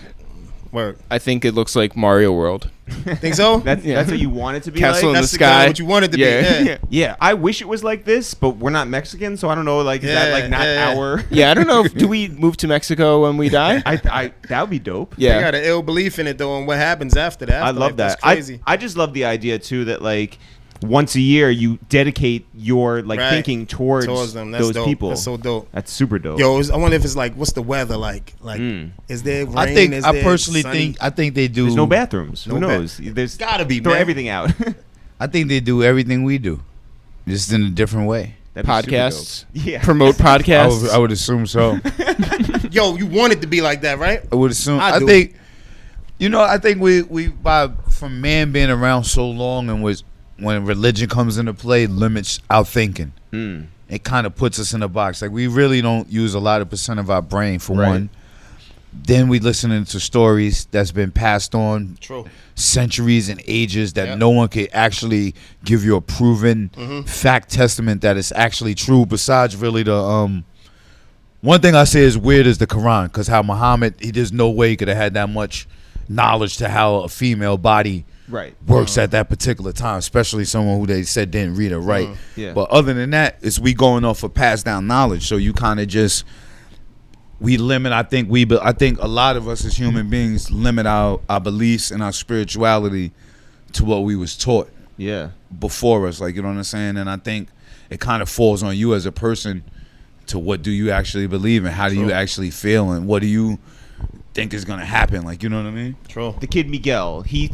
Word. I think it looks like Mario World. Think so? That's what you want it to be. Castle like? in That's the sky. What you want it to be. Yeah. I wish it was like this, but we're not Mexican, so I don't know. Like, is that like not our? Yeah, I don't know. Do we move to Mexico when we die? I that would be dope. Yeah, I got an ill belief in it though, and what happens after that. I love that. That's crazy. I just love the idea too that like once a year you dedicate your thinking towards them. That's those dope. people. That's so dope. That's super dope. Yo, I wonder if it's like, what's the weather like? Like, is there rain? I personally think they do. There's no bathrooms. No Who knows? There's gotta be. throw man. everything out. I think they do everything we do, just in a different way. That'd be super Podcasts. dope. Yeah. Promote podcasts. I would assume so. Yo, you want it to be like that, right? I would assume. I do. think, I think we from man being around so long and when religion comes into play, limits our thinking. It kind of puts us in a box. Like, we really don't use a lot of percent of our brain, for one. Then we listening to stories that's been passed on centuries and ages that no one could actually give you a proven fact testament that it's actually true, besides really the one thing I say is weird is the Quran, because how Muhammad, there's no way he could have had that much knowledge to how a female body works at that particular time, especially someone who they said didn't read or write. But other than that, it's we going off of passed down knowledge. So you kind of just we limit. I think a lot of us as human beings limit our beliefs and our spirituality to what we was taught before us. Like, you know what I'm saying? And I think it kind of falls on you as a person to what do you actually believe and how do you actually feel and what do you think is gonna happen, like, you know what I mean? True. The kid Miguel, he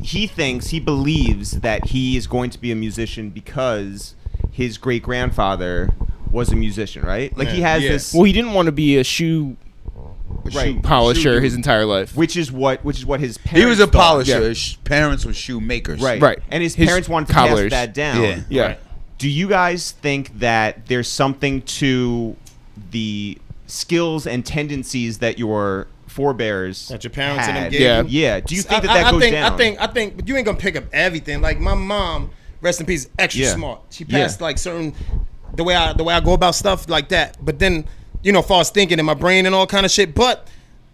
believes that he is going to be a musician because his great grandfather was a musician, right? Like, he has this. Well, he didn't want to be a shoe polisher his entire life, which is what his parents. He was a thought. polisher. His parents were shoemakers. Right. And his parents wanted to pass that down. Yeah. Right. Do you guys think that there's something to the skills and tendencies that your forebears that your parents had? and them gave you? Yeah. Do you think that goes down? I think, but you ain't gonna pick up everything. Like, my mom, rest in peace, extra smart. She passed like certain the way I go about stuff like that. But then, as far as thinking in my brain and all kind of shit. But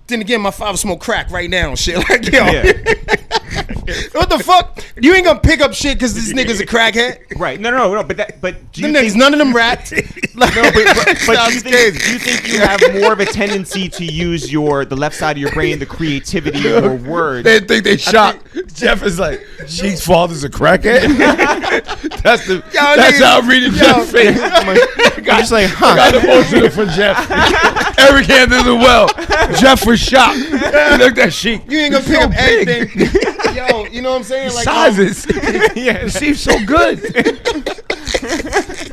then again, my father smoked crack right now and shit. Like, yo, what the fuck? You ain't gonna pick up shit because this nigga's a crackhead, right? No. But do you niggas, none of them rapped. But do you think you have more of a tendency to use the left side of your brain, the creativity or words? They think they shot. Jeff is like, Sheek's father's a crackhead. That's how I'm reading Jeff's face. I'm just like, huh? Got emotional for Jeff. Eric handled it well. Jeff was shocked. He looked at Sheek. You ain't gonna pick up anything. Yo, you know what I'm saying? Like, sizes. It seems so good.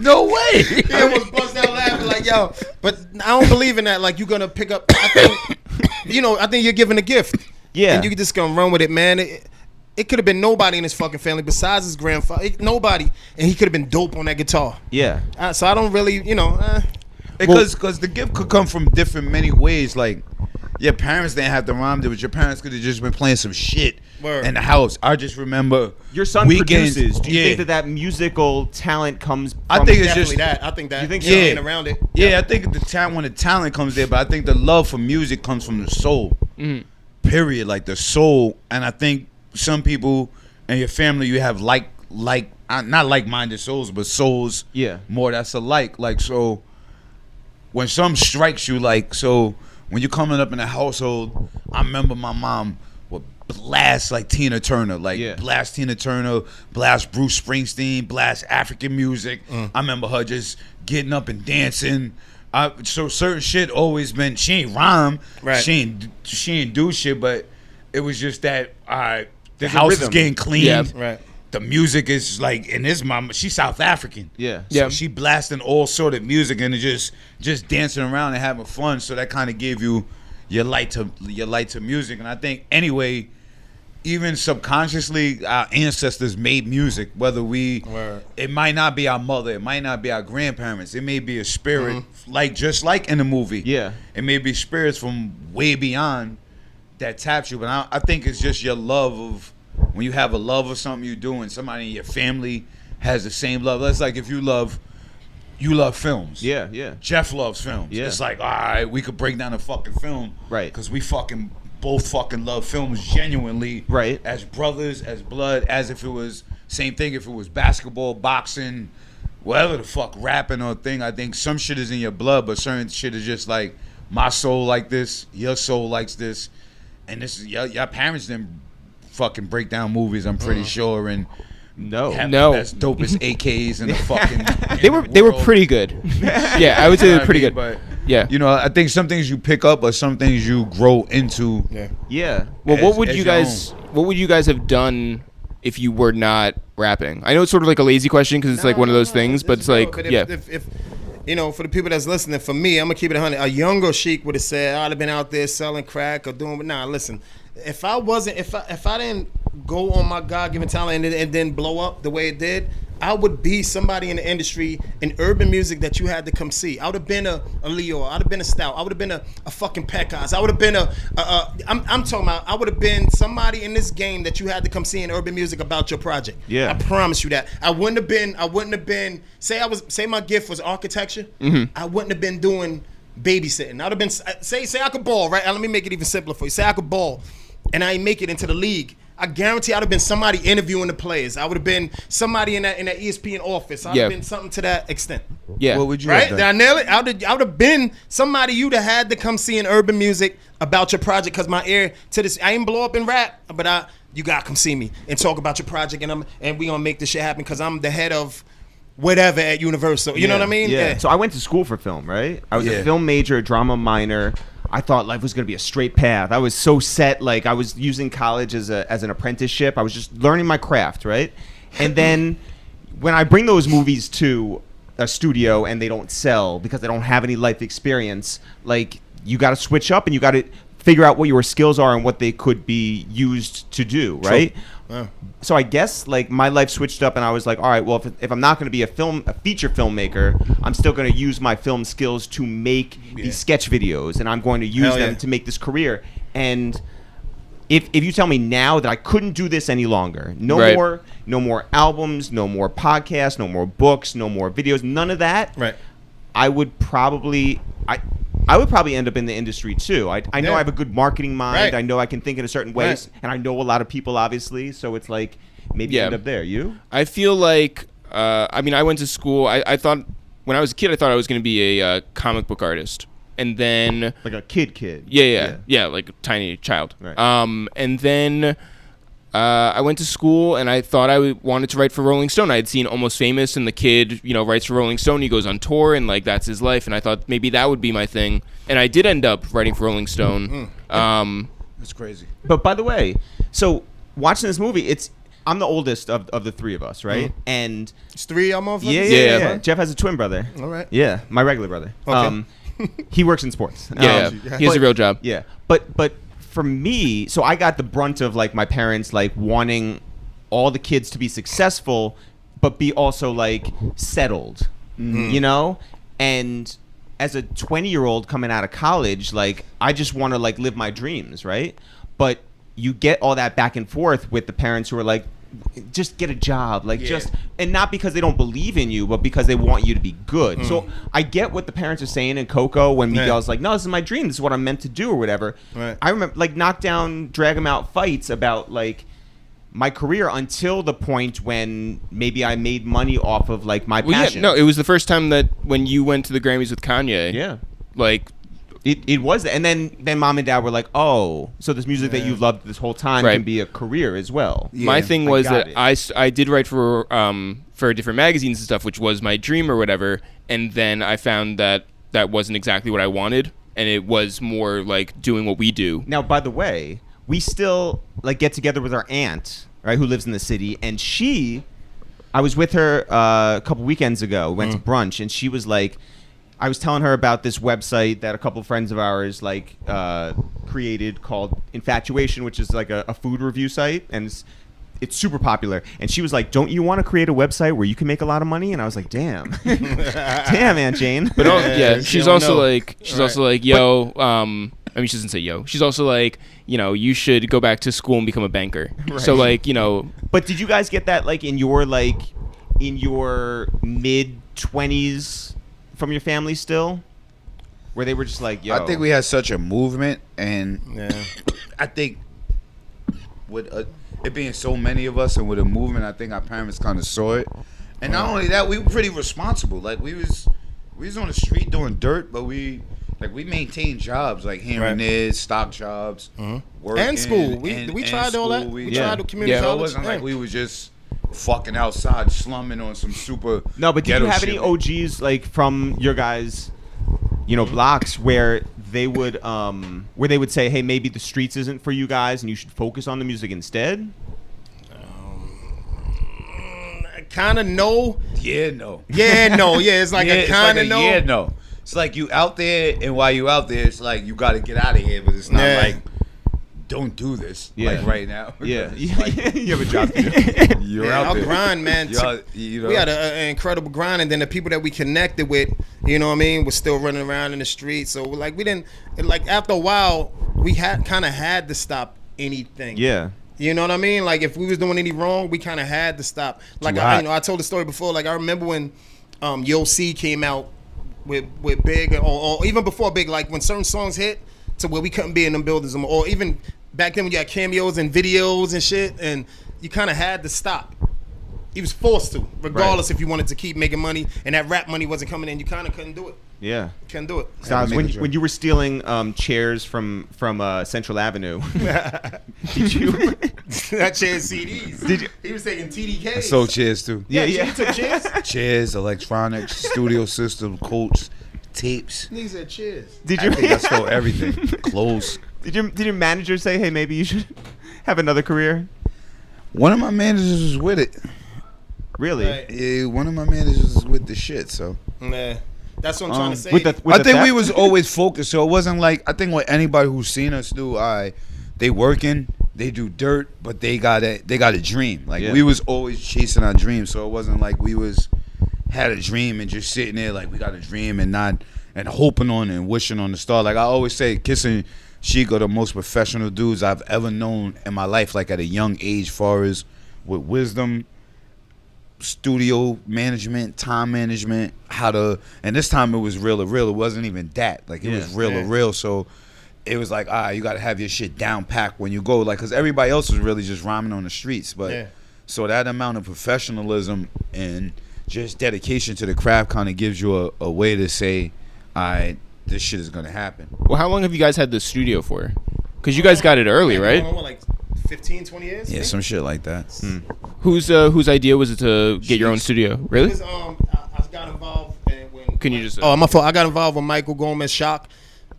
No way. He almost bust out laughing like, yo. But I don't believe in that. Like, you're gonna pick up. I think you're given a gift. Yeah. And you just gonna run with it, man. It could have been nobody in his fucking family besides his grandfather. Nobody, and he could have been dope on that guitar. Yeah. So I don't really, because the gift could come from many ways. Like, your parents didn't have to rhyme to it. Your parents could have just been playing some shit Word. in the house. I just remember Your son weekends, produces. Do you yeah. think that musical talent comes from... I think it's Definitely just that. I think that. You think so? Being around it. Yeah, I think the talent, when the talent comes there, but I think the love for music comes from the soul. Period. Like the soul. And I think some people in your family, you have not like-minded souls, but souls more that's alike. Like, so when something strikes you, like, so when you're coming up in a household, I remember my mom would blast like Tina Turner, blast Tina Turner, blast Bruce Springsteen, blast African music. I remember her just getting up and dancing. So certain shit always been, she ain't rhyme, Right. she ain't do shit, but it was just that the house is getting clean. Yeah. Right. The music is like, and this mama, she's South African. Yeah. So she blasting all sort of music and just dancing around and having fun. So that kind of gave you your light to music. And I think anyway, even subconsciously, our ancestors made music. Whether it might not be our mother, it might not be our grandparents. It may be a spirit, just like in the movie. Yeah. It may be spirits from way beyond that taps you. But I think it's just your love of, when you have a love of something you do and somebody in your family has the same love. That's like if you love films. Yeah, yeah. Jeff loves films. Yeah. It's like, all right, we could break down a fucking film. Right. Because we both fucking love films genuinely. Right. As brothers, as blood, as if it was, same thing if it was basketball, boxing, whatever the fuck, rapping or thing. I think some shit is in your blood, but certain shit is just like, my soul like this, your soul likes this. And this is, your parents didn't fucking break down movies, I'm pretty sure, and have the best dopest AKs in the fucking They were pretty good. Yeah, I would say they're pretty good. But Yeah. you know, I think some things you pick up, or some things you grow into. Yeah. Well, what would as you your guys have done if you were not rapping? I know it's sort of like a lazy question because it's like one of those things, but it's like, But yeah. if you know, for the people that's listening, for me, I'm gonna keep it 100. A younger Sheek would have said, I'd have been out there selling crack or doing, but nah, listen. If I didn't go on my God-given talent and then blow up the way it did, I would be somebody in the industry in urban music that you had to come see. I would have been a Leo. I would have been a Stout. I would have been a fucking Pecos. I would have been I'm talking about, I would have been somebody in this game that you had to come see in urban music about your project. Yeah. I promise you that. I wouldn't have been, say my gift was architecture. I wouldn't have been doing babysitting. I'd have been, say I could ball, right? Let me make it even simpler for you. Say I could ball and I ain't make it into the league. I guarantee I'd have been somebody interviewing the players. I would have been somebody in that ESPN office. I'd have been something to that extent. Yeah. What would you Right? have Did I done? nail it? I would have been somebody you'd have had to come see in urban music about your project, because my ear to this, I ain't blow up in rap, but you gotta come see me and talk about your project, and we gonna make this shit happen because I'm the head of whatever at Universal. You know what I mean? Yeah. So I went to school for film, right? I was a film major, drama minor. I thought life was going to be a straight path. I was so set. Like, I was using college as an apprenticeship. I was just learning my craft, right? And then when I bring those movies to a studio and they don't sell because they don't have any life experience, like, you got to switch up and you got to figure out what your skills are and what they could be used to do, right? Sure. So I guess, like, my life switched up and I was like, all right, well, if I'm not going to be a feature filmmaker, I'm still going to use my film skills to make these sketch videos, and I'm going to use them to make this career. And if you tell me now that I couldn't do this any longer, no more albums, no more podcasts, no more books, no more videos, none of that, Right. I would probably end up in the industry too. I know I have a good marketing mind. Right. I know I can think in a certain way, Right. and I know a lot of people, obviously. So it's like maybe end up there. You? I feel like, I mean, I went to school. I thought, when I was a kid, I thought I was going to be a comic book artist. And then... Like a kid. Yeah, like a tiny child. Right. And then I went to school, and I thought I wanted to write for Rolling Stone. I had seen Almost Famous, and the kid, writes for Rolling Stone. He goes on tour, and, like, that's his life. And I thought maybe that would be my thing. And I did end up writing for Rolling Stone. That's crazy. But by the way, so watching this movie, I'm the oldest of the three of us, right? And It's 3 y'all motherfuckers? yeah. Jeff has a twin brother. All right. Yeah, my regular brother. Okay. He works in sports. Yeah, he has a real job. Yeah, but for me, so I got the brunt of, like, my parents, like, wanting all the kids to be successful, but be also, like, settled, and as a 20-year-old coming out of college, like, I just want to, like, live my dreams, right? But you get all that back and forth with the parents who are like, just get a job, like, just, and not because they don't believe in you, but because they want you to be good. So I get what the parents are saying in Coco when Miguel's like, no, this is my dream, this is what I'm meant to do, or whatever. I remember, like, knock down, drag them out fights about, like, my career until the point when maybe I made money off of, like, my passion. No, it was the first time that when you went to the Grammys with Kanye. Yeah. Like, It was, and then mom and dad were like, oh, so this music that you've loved this whole time can be a career as well. My thing was that I did write for different magazines and stuff, which was my dream or whatever, and then I found that that wasn't exactly what I wanted, and it was more like doing what we do. Now, by the way, we still, like, get together with our aunt, right, who lives in the city, and I was with her a couple weekends ago. We went to brunch, and she was like, I was telling her about this website that a couple of friends of ours, like, created called Infatuation, which is like a food review site, and it's super popular. And she was like, don't you want to create a website where you can make a lot of money? And I was like, damn. Damn, Aunt Jane. But she's also like, yo, I mean, she doesn't say yo. She's also like, you know, you should go back to school and become a banker. Right. So, like, you know. But did you guys get that, like, in your mid-20s from your family still? Where they were just like, yo. I think we had such a movement, and I think with it being so many of us and with a movement, I think our parents kind of saw it. And not only that, we were pretty responsible. Like, we was on the street doing dirt, but we maintained jobs, like here and there, stock jobs, work and school. We tried all that. We tried the community college. So it wasn't like we was just fucking outside slumming on some super No, but did you have shit. any OGs, like, from your guys, you know, blocks where they would say, hey, maybe the streets isn't for you guys and you should focus on the music instead? Kind of no. Yeah, no. Yeah, no. Yeah, it's like a kind of no. Yeah, no. It's like you out there, and while you out there, it's like you got to get out of here, but it's not like, don't do this, like, right now. Yeah. Like, you have a job to do. You're out our there. grind, man. You know. We had an incredible grind, and then the people that we connected with, you know what I mean, were still running around in the streets. So, like, we didn't, like, after a while, we had to stop anything. Yeah. You know what I mean? Like, if we was doing any wrong, we kind of had to stop. Like, I told the story before. Like, I remember when Yo C came out with Big, or even before Big, like, when certain songs hit to where we couldn't be in them buildings anymore. Or even back then, we got cameos and videos and shit, and you kind of had to stop. He was forced to, regardless if you wanted to keep making money, and that rap money wasn't coming in. You kind of couldn't do it. Yeah. Couldn't do it. So when you were stealing chairs from Central Avenue, did you? That chairs CDs. Did you? He was taking TDKs. I sold chairs too. Yeah. You took chairs? Chairs, electronics, studio system, coats, tapes. These said chairs. Did you? I think I stole everything. Clothes. Did your manager say, hey, maybe you should have another career? One of my managers was with it. Really? Right. Yeah, one of my managers was with the shit, so. Nah. That's what I'm trying to say. I think we was always focused, so it wasn't like, I think what anybody who's seen us do, they working, they do dirt, but they got a dream. Like, we was always chasing our dreams, so it wasn't like we had a dream and just sitting there like we got a dream and hoping on and wishing on the star. Like I always say, Kiss and Sheek are the most professional dudes I've ever known in my life, like at a young age, far as with wisdom, studio management, time management, and this time it was real to real. It wasn't even that. Like, it was real to real. So it was like, you got to have your shit down packed when you go. Like, because everybody else was really just rhyming on the streets. But so that amount of professionalism and just dedication to the craft kind of gives you a way to say, this shit is going to happen. Well, how long have you guys had the studio for? Because you guys got it early, right? Like 15, 20 years? Yeah, some shit like that. Whose idea was it to get your own studio? Really? It was, I got involved when... Can you just... Oh, my fault. I got involved with Michael Gomez Shock.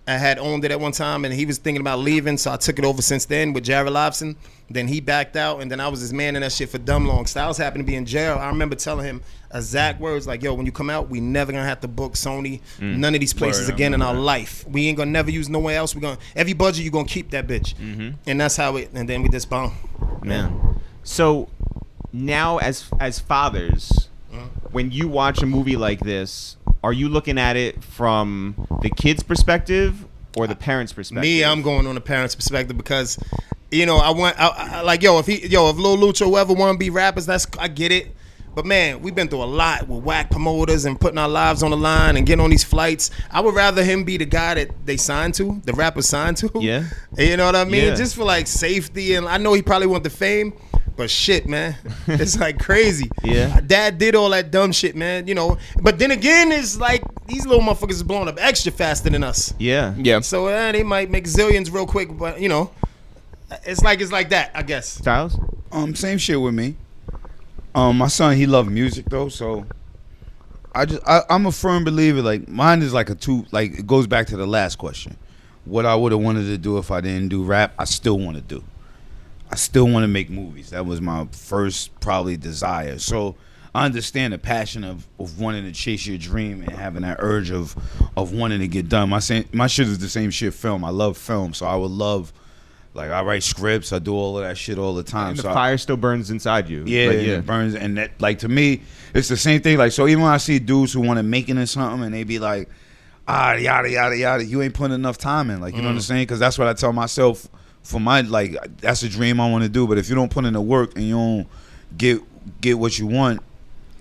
I had owned it at one time, and he was thinking about leaving, so I took it over since then with Jared Lobson. Then he backed out, and then I was his man in that shit for dumb long. Styles happened to be in jail. I remember telling him exact words like, yo, when you come out, we never gonna have to book Sony, none of these places again in our life. We ain't gonna never use nowhere else. Every budget, you gonna keep that bitch. And that's how and then we just boom. Man. So now as fathers, when you watch a movie like this, are you looking at it from the kid's perspective or the parent's perspective? Me, I'm going on the parent's perspective because, you know, I like, if Lil Lucha ever want to be rappers, I get it. But man, we've been through a lot with whack promoters and putting our lives on the line and getting on these flights. I would rather him be the guy that they signed to, the rapper signed to. Yeah. You know what I mean? Yeah. Just for like safety, and I know he probably want the fame, but shit, man, it's like crazy. Yeah. Dad did all that dumb shit, man. You know, but then again, it's like these little motherfuckers is blowing up extra faster than us. Yeah. Yeah. So they might make zillions real quick, but you know, it's like that, I guess. Styles? Same shit with me. My son, he loved music though, so I'm a firm believer. Like mine is like it goes back to the last question. What I would have wanted to do if I didn't do rap, I still want to do. I still want to make movies. That was my first probably desire. So I understand the passion of wanting to chase your dream and having that urge of wanting to get done. My shit is the same shit, film. I love film, so I would love. Like, I write scripts, I do all of that shit all the time. And the so fire still burns inside you. Yeah, But it burns. And that, like, to me, it's the same thing. Like, so even when I see dudes who want to make it in something and they be like, yada, yada, yada, you ain't putting enough time in. Like, you know what I'm saying? Because that's what I tell myself for my, like, that's a dream I want to do. But if you don't put in the work and you don't get what you want,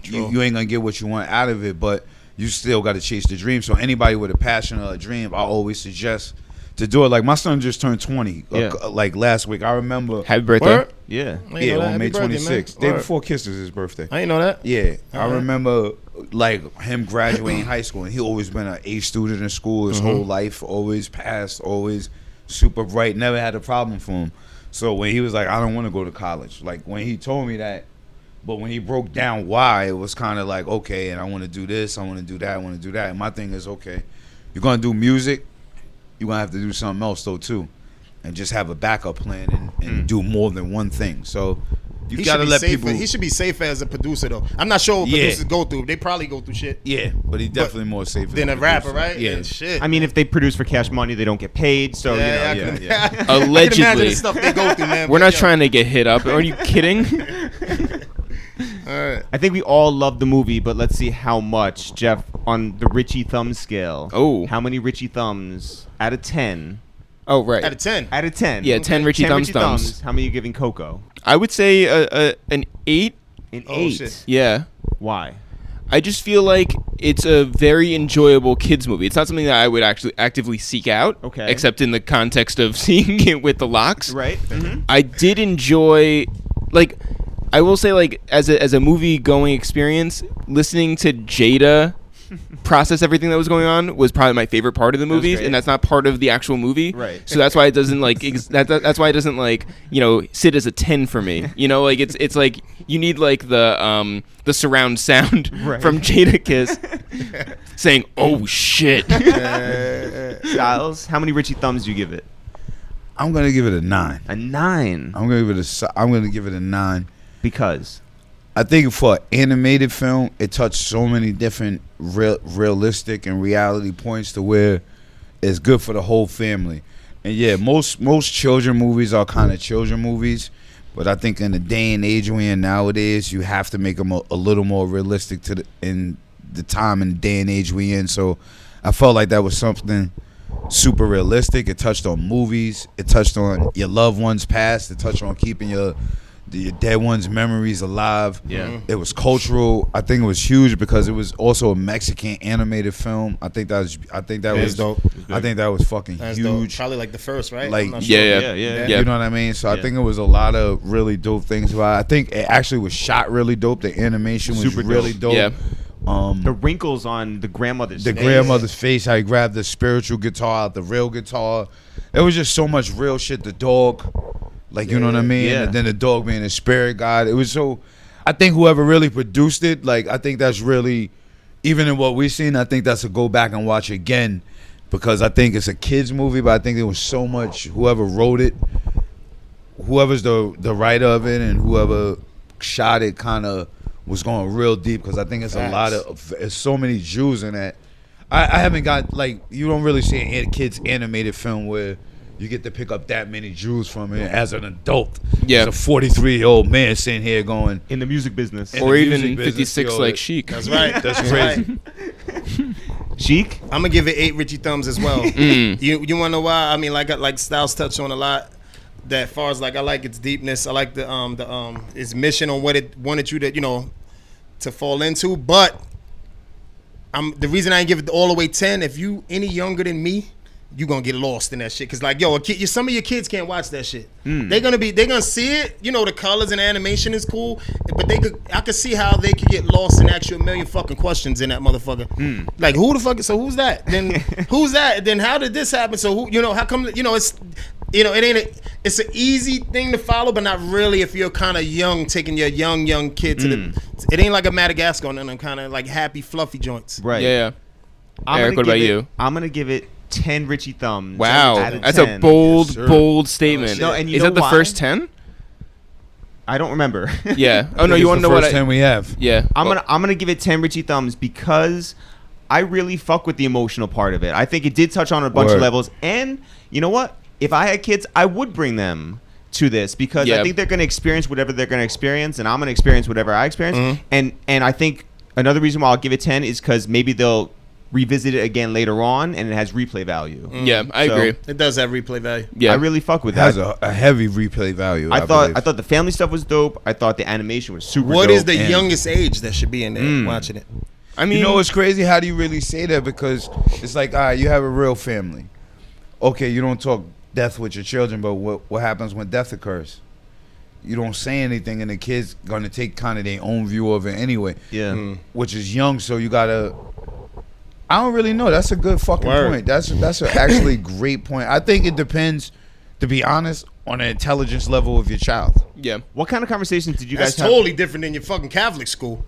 you ain't going to get what you want out of it. But you still got to chase the dream. So anybody with a passion or a dream, I always suggest to do it. Like my son just turned 20 like last week. I remember. Happy birthday. Word? Yeah. Yeah, on May Happy birthday, 26th. man. Day Word. before Kiss is his birthday. I didn't know that. Yeah, I Alright. remember like him graduating high school, and he always been an A student in school his whole life. Always passed, always super bright. Never had a problem for him. So when he was like, I don't want to go to college. Like when he told me that, but when he broke down why, it was kind of like, okay, and I want to do this, I want to do that, I want to do that. And my thing is, okay, you're gonna do music. You're going to have to do something else, though, too. And just have a backup plan and do more than one thing. So you got to let people. He should be safer as a producer, though. I'm not sure what producers go through. They probably go through shit. Yeah, but he's definitely more safe Than a rapper, right? Yeah. Shit. I mean, if they produce for cash money, they don't get paid. So, I you know, can- yeah. I can imagine Allegedly. the stuff they go through, man. We're but not yo. trying to get hit up. Are you kidding? All right. I think we all love the movie, but let's see how much. Jeff, on the Richie Thumb scale. Oh. How many Richie Thumbs out of 10? Oh, right. Out of 10. Out of 10. Yeah, 10 Richie Thumbs. How many are you giving Coco? I would say an 8. An Oh, 8. shit. Yeah. Why? I just feel like it's a very enjoyable kids movie. It's not something that I would actually actively seek out, Okay. except in the context of seeing it with the locks. Right? Mm-hmm. I did enjoy, like, I will say, like, as a movie going experience, listening to Jada process everything that was going on was probably my favorite part of the movies, great. and that's not part of the actual movie. Right. So that's why it doesn't like that's why it doesn't like, you know, sit as a 10 for me. You know, like it's like you need like the surround sound Right. from Jada Kiss saying, "Oh shit." Styles, how many Richie Thumbs do you give it? I'm going to give it a 9. A 9. I'm going to give it a 9. Because? I think for an animated film, it touched so many different realistic and reality points to where it's good for the whole family. And yeah, most children movies are kind of children movies, but I think in the day and age we're in nowadays, you have to make them a little more realistic in the time and day and age we in. So I felt like that was something super realistic. It touched on movies. It touched on your loved ones past. It touched on keeping your dead ones' memories alive. Yeah. It was cultural. I think it was huge because it was also a Mexican animated film. I think that was dope. I think that was fucking That's dope. huge. Probably like the first, right? Like- I'm not Yeah, sure. yeah. You know what I mean? So I Yeah. think it was a lot of really dope things about it. I think it actually was shot really dope. The animation was Super really dope. dope. Yeah. The wrinkles on the grandmother's The face. grandmother's face, how he grabbed the spiritual guitar out the real guitar. It was just so much real shit. The dog, like, you know what I mean? Yeah. And then the dog being a spirit guide. It was so, I think whoever really produced it, like, I think that's really, even in what we've seen, I think that's a go back and watch again, because I think it's a kid's movie, but I think there was so much, whoever wrote it, whoever's the writer of it and whoever shot it kind of was going real deep, because I think it's a lot of, it's so many Jews in that. I haven't got, like, you don't really see a kid's animated film where you get to pick up that many Jews from it as an adult. Yeah. As a 43-year-old man sitting here going, In the music business. In Or the even music business, 56 yo, like Sheek. That's right. that's crazy. Sheek? I'm gonna give it 8 Richie thumbs as well. You wanna know why? I mean, like Styles touched on a lot. That far as like I like its deepness. I like the its mission on what it wanted you to to fall into. But the reason I ain't give it all the way 10. If you any younger than me, you gonna get lost in that shit. Cause like some of your kids can't watch that shit. They're gonna see it. The colors and animation is cool, but I could see how they could get lost and ask you a million fucking questions in that motherfucker. Like who the fuck? So who's that? Then who's that? Then how did this happen? So who? How come? It's it's an easy thing to follow, but not really if you're kind of young, taking your young kid to the. It ain't like a Madagascar and them kind of like happy fluffy joints. Right. Yeah. Eric, what about you? I'm gonna give it 10 Richie thumbs. Wow, out of that's 10. a bold statement. No, and you is know that the why? first 10? I don't remember. Yeah. Oh no, you want to know what? First 10 we have. Yeah. I'm gonna give it 10 Richie thumbs because I really fuck with the emotional part of it. I think it did touch on a bunch of levels, and you know what? If I had kids, I would bring them to this because I think they're going to experience whatever they're going to experience, and I'm going to experience whatever I experience. And I think another reason why I'll give it 10 is because maybe they'll revisit it again later on, and it has replay value. Yeah, I agree. It does have replay value. Yeah, I really fuck with It has that. a heavy replay value. I thought the family stuff was dope. I thought the animation was super dope. What is the youngest age that should be in there watching it? I mean, you know what's crazy? How do you really say that? Because it's like, all right, you have a real family. Okay, you don't talk death with your children, but what happens when death occurs? You don't say anything, and the kid's gonna take kind of their own view of it anyway. Yeah. Which is young, so you gotta. I don't really know. That's a good fucking point. That's an actually great point. I think it depends, to be honest, on the intelligence level of your child. yeah. What kind of conversations did you guys That's have? totally different than your fucking Catholic school.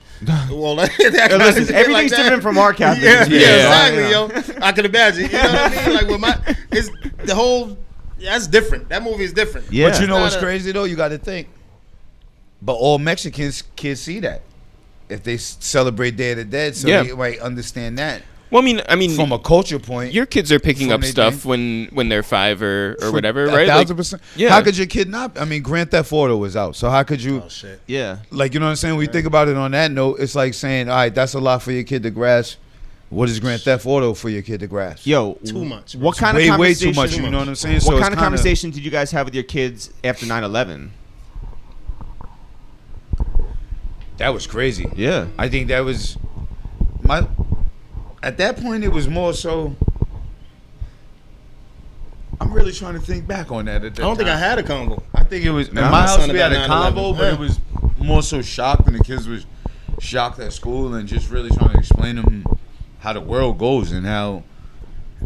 Well, Listen, everything's different from our Catholic Yeah, experience. exactly, yo. I can imagine. You know what I mean? Like with it's the whole. That's different. That movie is different. Yeah. But you know It's what's not a- crazy though? You got to think. But all Mexicans kids see that if they celebrate Day of the Dead, so they might understand that. Well, I mean, From a culture point, your kids are picking from up they stuff think- when they're 5 or whatever, a right? 1,000%. yeah. How could your kid not? I mean, Grand Theft Auto was out, so how could you? Oh shit. Yeah. Like, you know what I'm saying? When you think about it on that note, it's like saying, all right, that's a lot for your kid to grasp. What is Grand Theft Auto for your kid to grasp? Yo, Too much. What kind of Way conversation? too much. You know what I'm saying? What So kind it's of conversation did you guys have with your kids after 9/11? That was crazy. Yeah. I think that was at that point it was more so. I'm really trying to think back on that. At that I don't think I time. had a combo. I think it was in Nah, my my house. son We had a about 9/11. combo, but it was more so shocked, and the kids was shocked at school, and just really trying to explain to them how the world goes and how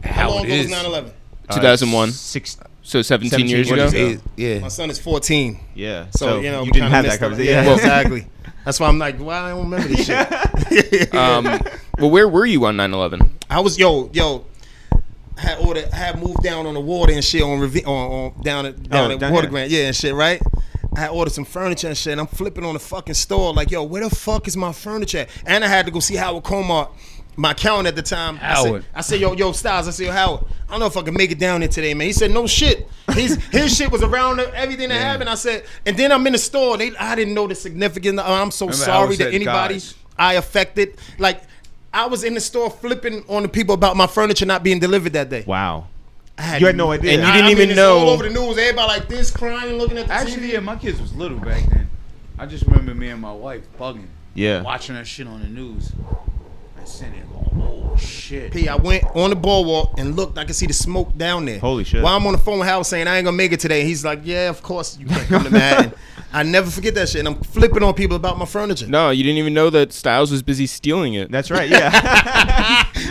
How long it ago was is. 9/11? 2001. 6. So 17 17 years years ago. ago. Yeah. My son is 14. Yeah. So, you we didn't kinda have that missed conversation. Yeah, Yeah. exactly. That's why I'm like, why I don't remember this shit. Well, where were you on 9/11? I was had moved down on the water and shit down at down Water here. Grant, and shit, right? I had ordered some furniture and shit, and I'm flipping on the fucking store like, yo, where the fuck is my furniture? And I had to go see Howard Comart, my accountant at the time. Howard. I said, yo, Styles. I said, yo, Howard, I don't know if I can make it down there today, man. He said, no shit. His shit was around everything that happened. I said, and then I'm in the store. I didn't know the significance. I'm so Remember sorry Howard to said, anybody "Guys." I affected. Like, I was in the store flipping on the people about my furniture not being delivered that day. Wow. I You had no idea. And you didn't even it's know. all over the news. Everybody like this, crying, looking at the Actually, TV. yeah, my kids was little back then. I just remember me and my wife bugging, Yeah. watching that shit on the news. I sitting there going, oh shit. P, I went on the boardwalk and looked. I could see the smoke down there. Holy shit. While I'm on the phone with Howard saying I ain't gonna make it today, he's like, "Yeah, of course you can't come to Madden." I never forget that shit. And I'm flipping on people about my furniture. No, you didn't even know that Styles was busy stealing it. That's right. Yeah.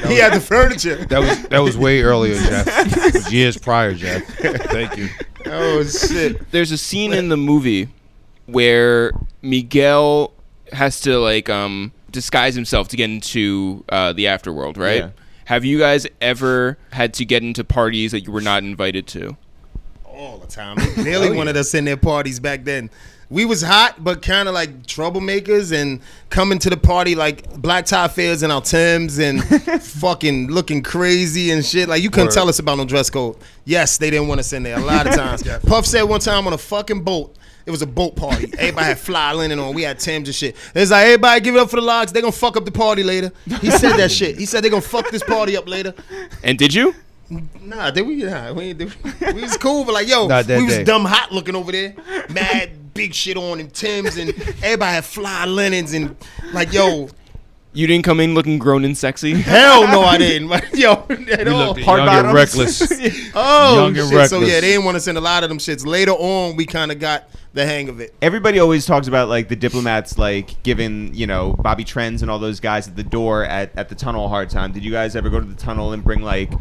He had the furniture. That was way earlier, Jeff. It was years prior, Jeff. Thank you. Oh shit. There's a scene in the movie where Miguel has to disguise himself to get into the afterworld, right? Yeah. Have you guys ever had to get into parties that you were not invited to? All the time. They barely wanted us in their parties back then. We was hot, but kind of like troublemakers and coming to the party like black tie fairs in our Timbs and fucking looking crazy and shit. Like you couldn't tell us about no dress code. Yes, they didn't want us in there a lot of times. Puff said one time on a fucking boat, It was a boat party. Everybody had fly linen on. We had Timbs and shit. It's like, everybody give it up for the logs. They gonna fuck up the party later. He said that shit. He said they gonna fuck this party up later. And did you? Nah, did we? Nah, we was cool, but like, yo, Not that we was day. dumb hot looking over there. Mad big shit on and Timbs, and everybody had fly linens and like, yo, You didn't come in looking grown and sexy? hell no, I didn't. Like, yo, at We all. looked Hard young and bottoms. reckless. Oh Young and shit! So reckless. yeah, they didn't want us in a lot of them shits. Later on, we kind of got the hang of it. Everybody always talks about like the diplomats like giving, you know, Bobby Trends and all those guys at the door at the tunnel a hard time. Did you guys ever go to the tunnel and bring like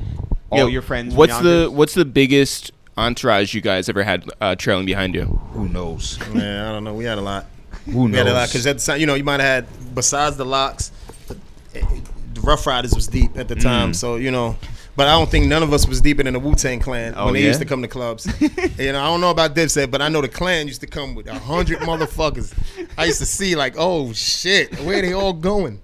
all Yeah, your friends? from What's Yonkers? what's the biggest entourage you guys ever had trailing behind you? Who knows? Man, I don't know. We had a lot. Who We had a lot knows? because at the time, you know, you might have had besides the locks, the Rough Riders was deep at the time. So you know, but I don't think none of us was deeper than the Wu-Tang Clan Oh, when they yeah? used to come to clubs. You know, I don't know about Dipset, but I know the Clan used to come with 100 motherfuckers. I used to see like, oh shit, where they all going?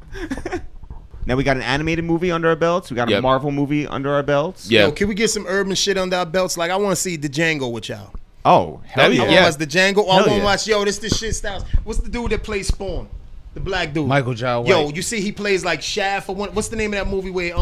Now we got an animated movie under our belts. We got a Yep. Marvel movie under our belts. Yeah. Yo, can we get some urban shit under our belts? Like, I want to see the Django with y'all. Oh, hell That'd yeah. be- I want Yeah. to watch the Django. I Hell want to yeah. watch, yo, this shit styles. What's the dude that plays Spawn? The black dude. Michael Jai White. Yo, you see he plays like Shaft or what's the name of that movie where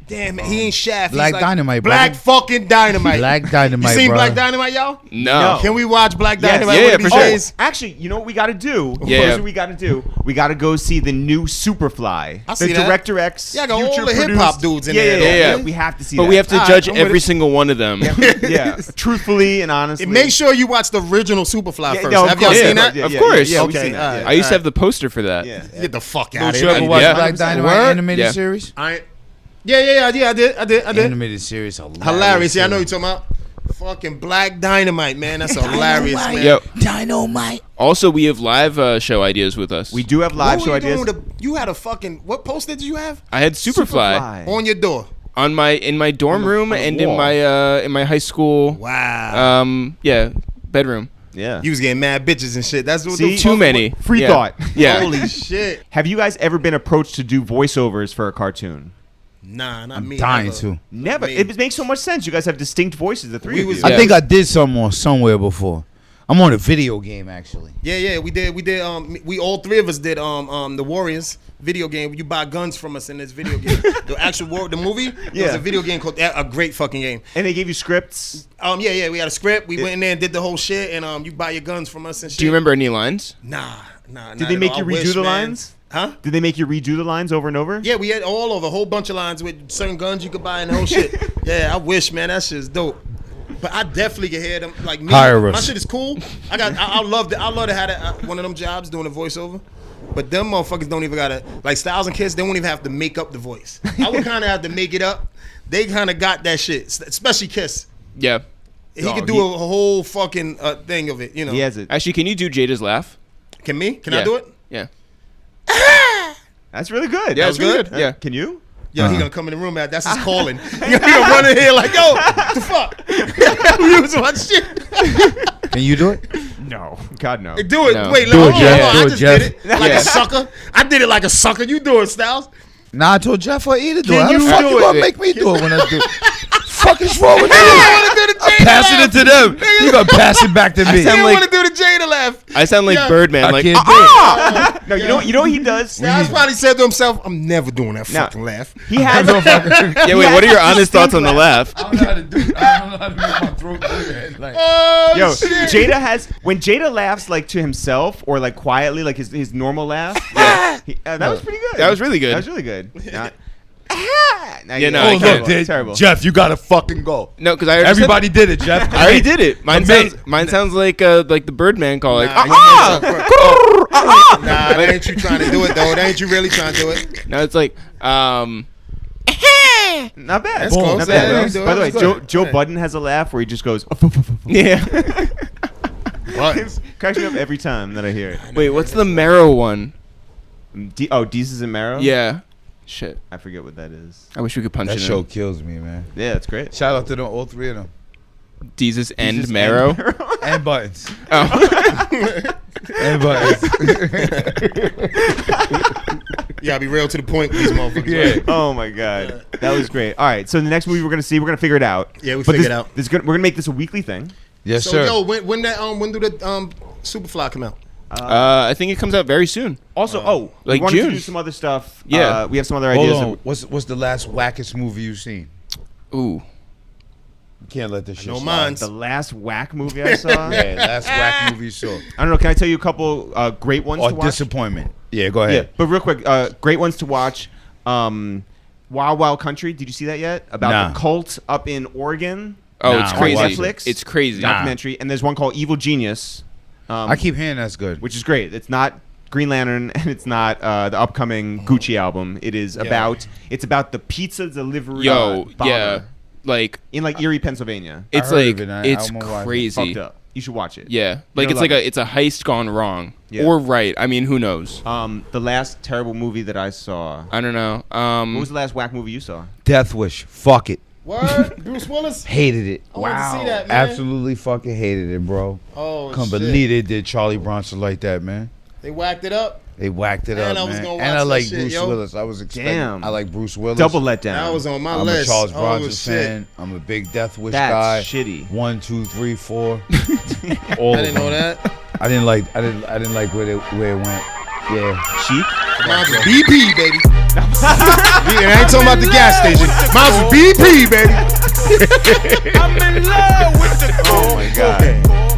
damn, he ain't Shaft. Black He's like Dynamite, Black brother. fucking Dynamite. Black Dynamite, You seen bro. Black Dynamite, y'all? No. Can we watch Black Yes. Dynamite Yeah, one yeah, of these for sure. days? Actually, you know what we got to do? Yeah. Here's what we got to do. We got to go see the new Superfly. I the see that. Director X. Yeah, I got all future the hip-hop produced- dudes in yeah, there, Yeah, though. yeah, Yeah. We have to see But that. we have to Alright, judge I'm with every it. single one of them. yeah, truthfully and honestly. And make sure you watch the original Superfly Yeah, first. no, of Have y'all course. seen Yeah, that? of course. Yeah, we've Okay, seen that. alright. Yeah. I used to have the poster for that. Yeah. Get the fuck Don't out of you here. ever watch Yeah. Black Dynamite Word? animated Yeah. series? I did. I did. Animated series, Hilarious. Yeah, I know you're talking about. Fucking Black Dynamite, man. That's hilarious, man. Yep. Dynamite. Also, we have live show ideas with us. We do have live What show were you doing ideas. with you had a fucking what poster did you have I had Superfly, on your door? on in my dorm room on the and wall. in my high school Wow. bedroom. Yeah. You was getting mad bitches and shit. That's what See? the Too fuck- many. Free Yeah. thought. Yeah. Holy shit. Have you guys ever been approached to do voiceovers for a cartoon? Nah, not me. Dying never. to. Never. Me. It makes so much sense. You guys have distinct voices, the three We of was- you. Yeah. I think I did somewhere before. I'm on a video game actually. Yeah, we did. We all three of us did. The Warriors video game. You buy guns from us in this video game. The actual the movie. It was Yeah. a video game called a great fucking game. And they gave you scripts. Yeah. We had a script. We went in there and did the whole shit. And you buy your guns from us and shit. Do you remember any lines? Nah. Did they make you redo the lines? Huh? Did they make you redo the lines over and over? Yeah, we had all over a whole bunch of lines with certain guns you could buy and the whole shit. Yeah, I wish, man, that shit's dope. But I definitely can hear them. Like me, Hire my us. shit is cool. I love to have one of them jobs doing a voiceover. But them motherfuckers don't even gotta like Styles and Kids. They won't even have to make up the voice. I would kind of have to make it up. They kind of got that shit, especially Kiss. Yeah. He Oh, could do he- a whole fucking thing of it. You know. He has it. Actually, can you do Jada's laugh? Can me? Can I Yeah. do it? Yeah. That's really good. Yeah, That it's was really good? good. Yeah. Can you? Yo, he gonna come in the room. That's his calling. He gonna run in here like, yo, what the fuck? You was my shit. Can you do it? No. God, no. Do it. No. Wait, Do hold it, on, Jeff. hold on. Do I it, just Jeff. did it like Yeah. a sucker. I did it like a sucker. You do it, Styles. Nah, I told Jeff or either do it. Can How the you fuck do you gonna it? make me do it when I do? Fuck is wrong with You you? want to do the Jada Passing laugh? it to them. You gonna pass it back to me? You sound want like- to do the Jada laugh? I sound like Yeah. Birdman. I Like, can't do it. No, you know what he does? Styles probably said to himself, "I'm never doing that Nah. fucking laugh." He has yeah, wait, what are your honest thoughts on the laugh? I don't know how to do it. I don't know how to make my throat do that. Like, Oh Yo, shit! Jada has when Jada laughs like to himself or like quietly, like his normal laugh. That was pretty good. That was really good. That was really good. Yeah, no, oh, I look, can't. dude, Terrible. Jeff, you gotta fucking go. No, because I already Everybody did it, Jeff. I already did it. Mine Mate. sounds like the Birdman call. Like, Nah, that ain't you trying to do it though. That ain't you really trying to do it. no, it's like, Not bad. That's close. Not Yeah, bad. yeah, By the way, that's Joe good. Budden has a laugh where he just goes. yeah. What? Cracks me up every time that I hear it. Wait, what's the Marrow one? Deezus and Marrow? Yeah. Shit. I forget what that is. I wish we could punch That it show in. kills me, man. Yeah, that's great. Shout out to them, all three of them. Jesus and Deezus Marrow. And Buttons. Oh. And Buttons. You gotta be real to the point with these motherfuckers. Yeah. Right? Oh my god, that was great. All right, so the next movie we're gonna see, we're gonna figure it out. Yeah, we But figured this- it out. We're gonna make this a weekly thing. Yes, So sir. yo, when do the Superfly come out? I think it comes out very soon. Also, like we wanted June. to do some other stuff. Yeah. We have some other Hold ideas. on. What's the last wackest movie you've seen? Ooh. You can't let this shit know slide. mine's. The last whack movie I saw. Yeah, last whack movie you saw. I don't know. Can I tell you a couple great ones Or to watch? disappointment. Yeah, go Yeah, ahead. but real quick, great ones to watch. Wild Wild Country. Did you see that yet? About Nah. the cult up in Oregon. Oh, Nah, it's I crazy. watched Netflix. It's crazy. Nah. Documentary. And there's one called Evil Genius. I keep hearing that's good. Which is great. It's not Green Lantern and it's not the upcoming Gucci album. It is about the pizza delivery Yo, bomber yeah. Like, in like Erie, Pennsylvania. it's heard like, of it, I it's almost watched it. crazy. Fucked up. You should watch it. Yeah. Like, You'll it's like love it. it's a heist gone wrong. Yeah. Or right. I mean, who knows? The last terrible movie that I saw. I don't know. What was the last whack movie you saw? Death Wish. Fuck it. What? Bruce Willis? Hated it. I wanted to see that, man. Absolutely fucking hated it, bro. Oh, Can't shit. believe they did Charlie Bronson like that, man. They whacked it up. They whacked it Man, up, I was man. gonna And watch I that like shit, Bruce yo. Willis. I was expecting. Damn. I like Bruce Willis. Double letdown. That was on my I'm list. a Charles Oh, Bronson shit. fan. I'm a big Death Wish That's guy. shitty. 1, 2, 3, 4. All I didn't know that. I didn't like where it went. Yeah. Sheek? Mine's was BP, baby. And I ain't talking about the gas station. Mine's was BP, baby. I'm in love with the Oh my god.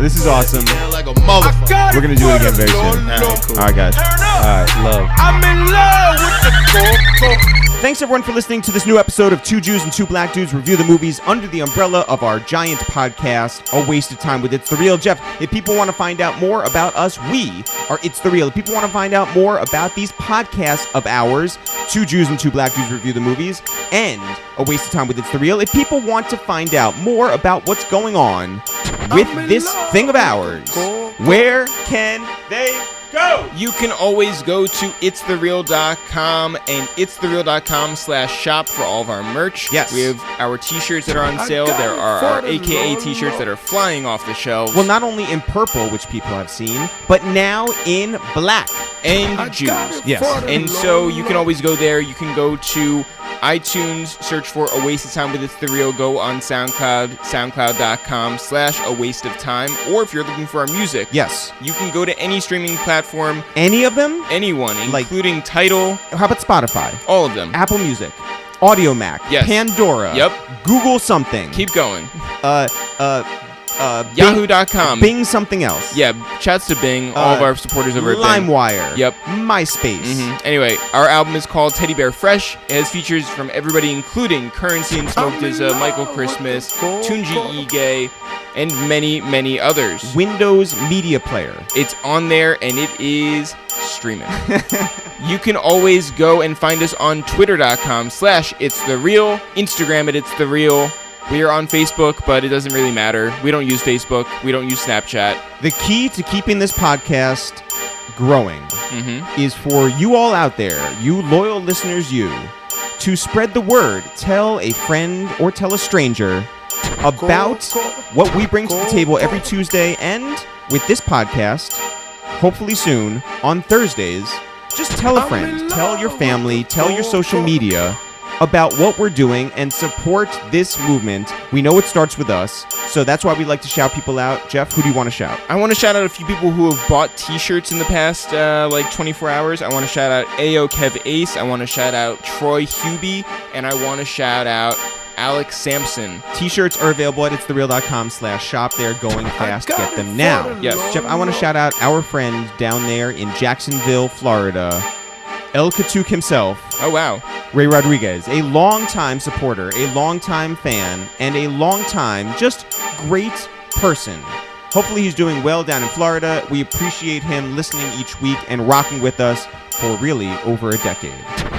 This is awesome. Sound like a motherfucker. We're gonna do it again very soon. Cool. All right, guys. All right, love. I'm in love with the Coco. Thanks everyone for listening to this new episode of Two Jews and Two Black Dudes review the movies under the umbrella of our giant podcast, A Waste of Time with It's The Real. Jeff, if people want to find out more about us, we are It's The Real. If people want to find out more about these podcasts of ours, Two Jews and Two Black Dudes review the movies, and A Waste of Time with It's The Real, if people want to find out more about what's going on with this thing of ours, where can they go? You can always go to ItsTheReal.com and ItsTheReal.com/shop for all of our merch. Yes. We have our t-shirts that are on sale. There are our AKA t-shirts that are flying off the shelves. Well, not only in purple, which people have seen, but now in black. and Jews. Yes. And so you can always go there. You can go to iTunes, search for A Waste of Time with It's The Real. Go on SoundCloud, soundcloud.com/A Waste of Time. Or if you're looking for our music, Yes. you can go to any streaming platform, Any of them? anyone, Like- including Tidal, How about Spotify? all of them. Apple Music? Audio Mac? Yes. Pandora? Yep. Google something? Keep going. Yahoo.com. Bing something else? Yeah, shouts to Bing, all of our supporters over at Bing. LimeWire? Yep. MySpace? Anyway, our album is called Teddy Bear Fresh. It has features from everybody, including Currency and Smoke DZA, Michael Christmas, Tunji Ige, and many, many others. Windows Media Player? It's on there, and it is streaming. You can always go and find us on Twitter.com/ItsTheReal, Instagram at ItsTheReal. We are on Facebook, but it doesn't really matter. We don't use Facebook. We don't use Snapchat. The key to keeping this podcast growing Mm-hmm. is for you all out there, you loyal listeners, to spread the word. Tell a friend or tell a stranger about what we bring to the table every Tuesday, and with this podcast, hopefully soon, on Thursdays. Just tell a friend, tell your family, tell your social media about what we're doing and support this movement. We know it starts with us, so that's why we like to shout people out. Jeff, who do you want to shout? I want to shout out a few people who have bought t-shirts in the past 24 hours. I want to shout out Ayo Kev Ace. I want to shout out Troy Hubie. And I want to shout out Alex Sampson. T-shirts are available at itsthereal.com/shop. They're going fast. Get them now. Yes. Jeff, I want to shout out our friend down there in Jacksonville, Florida, El Katook himself, Oh, wow. Ray Rodriguez, a longtime supporter, a longtime fan, and a longtime just great person. Hopefully he's doing well down in Florida. We appreciate him listening each week and rocking with us for really over a decade.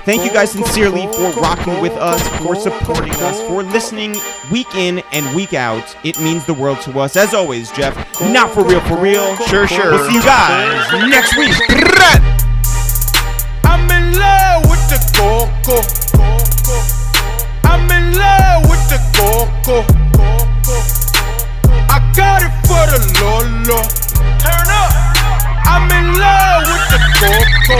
Thank you guys sincerely for rocking with us, for supporting us, for listening week in and week out. It means the world to us. As always, Jeff, not for real, for real. Sure. We'll see you guys next week. I'm in love with the Coco. I'm in love with the Coco. I got it for the Lolo. Turn up. I'm in love with the Coco.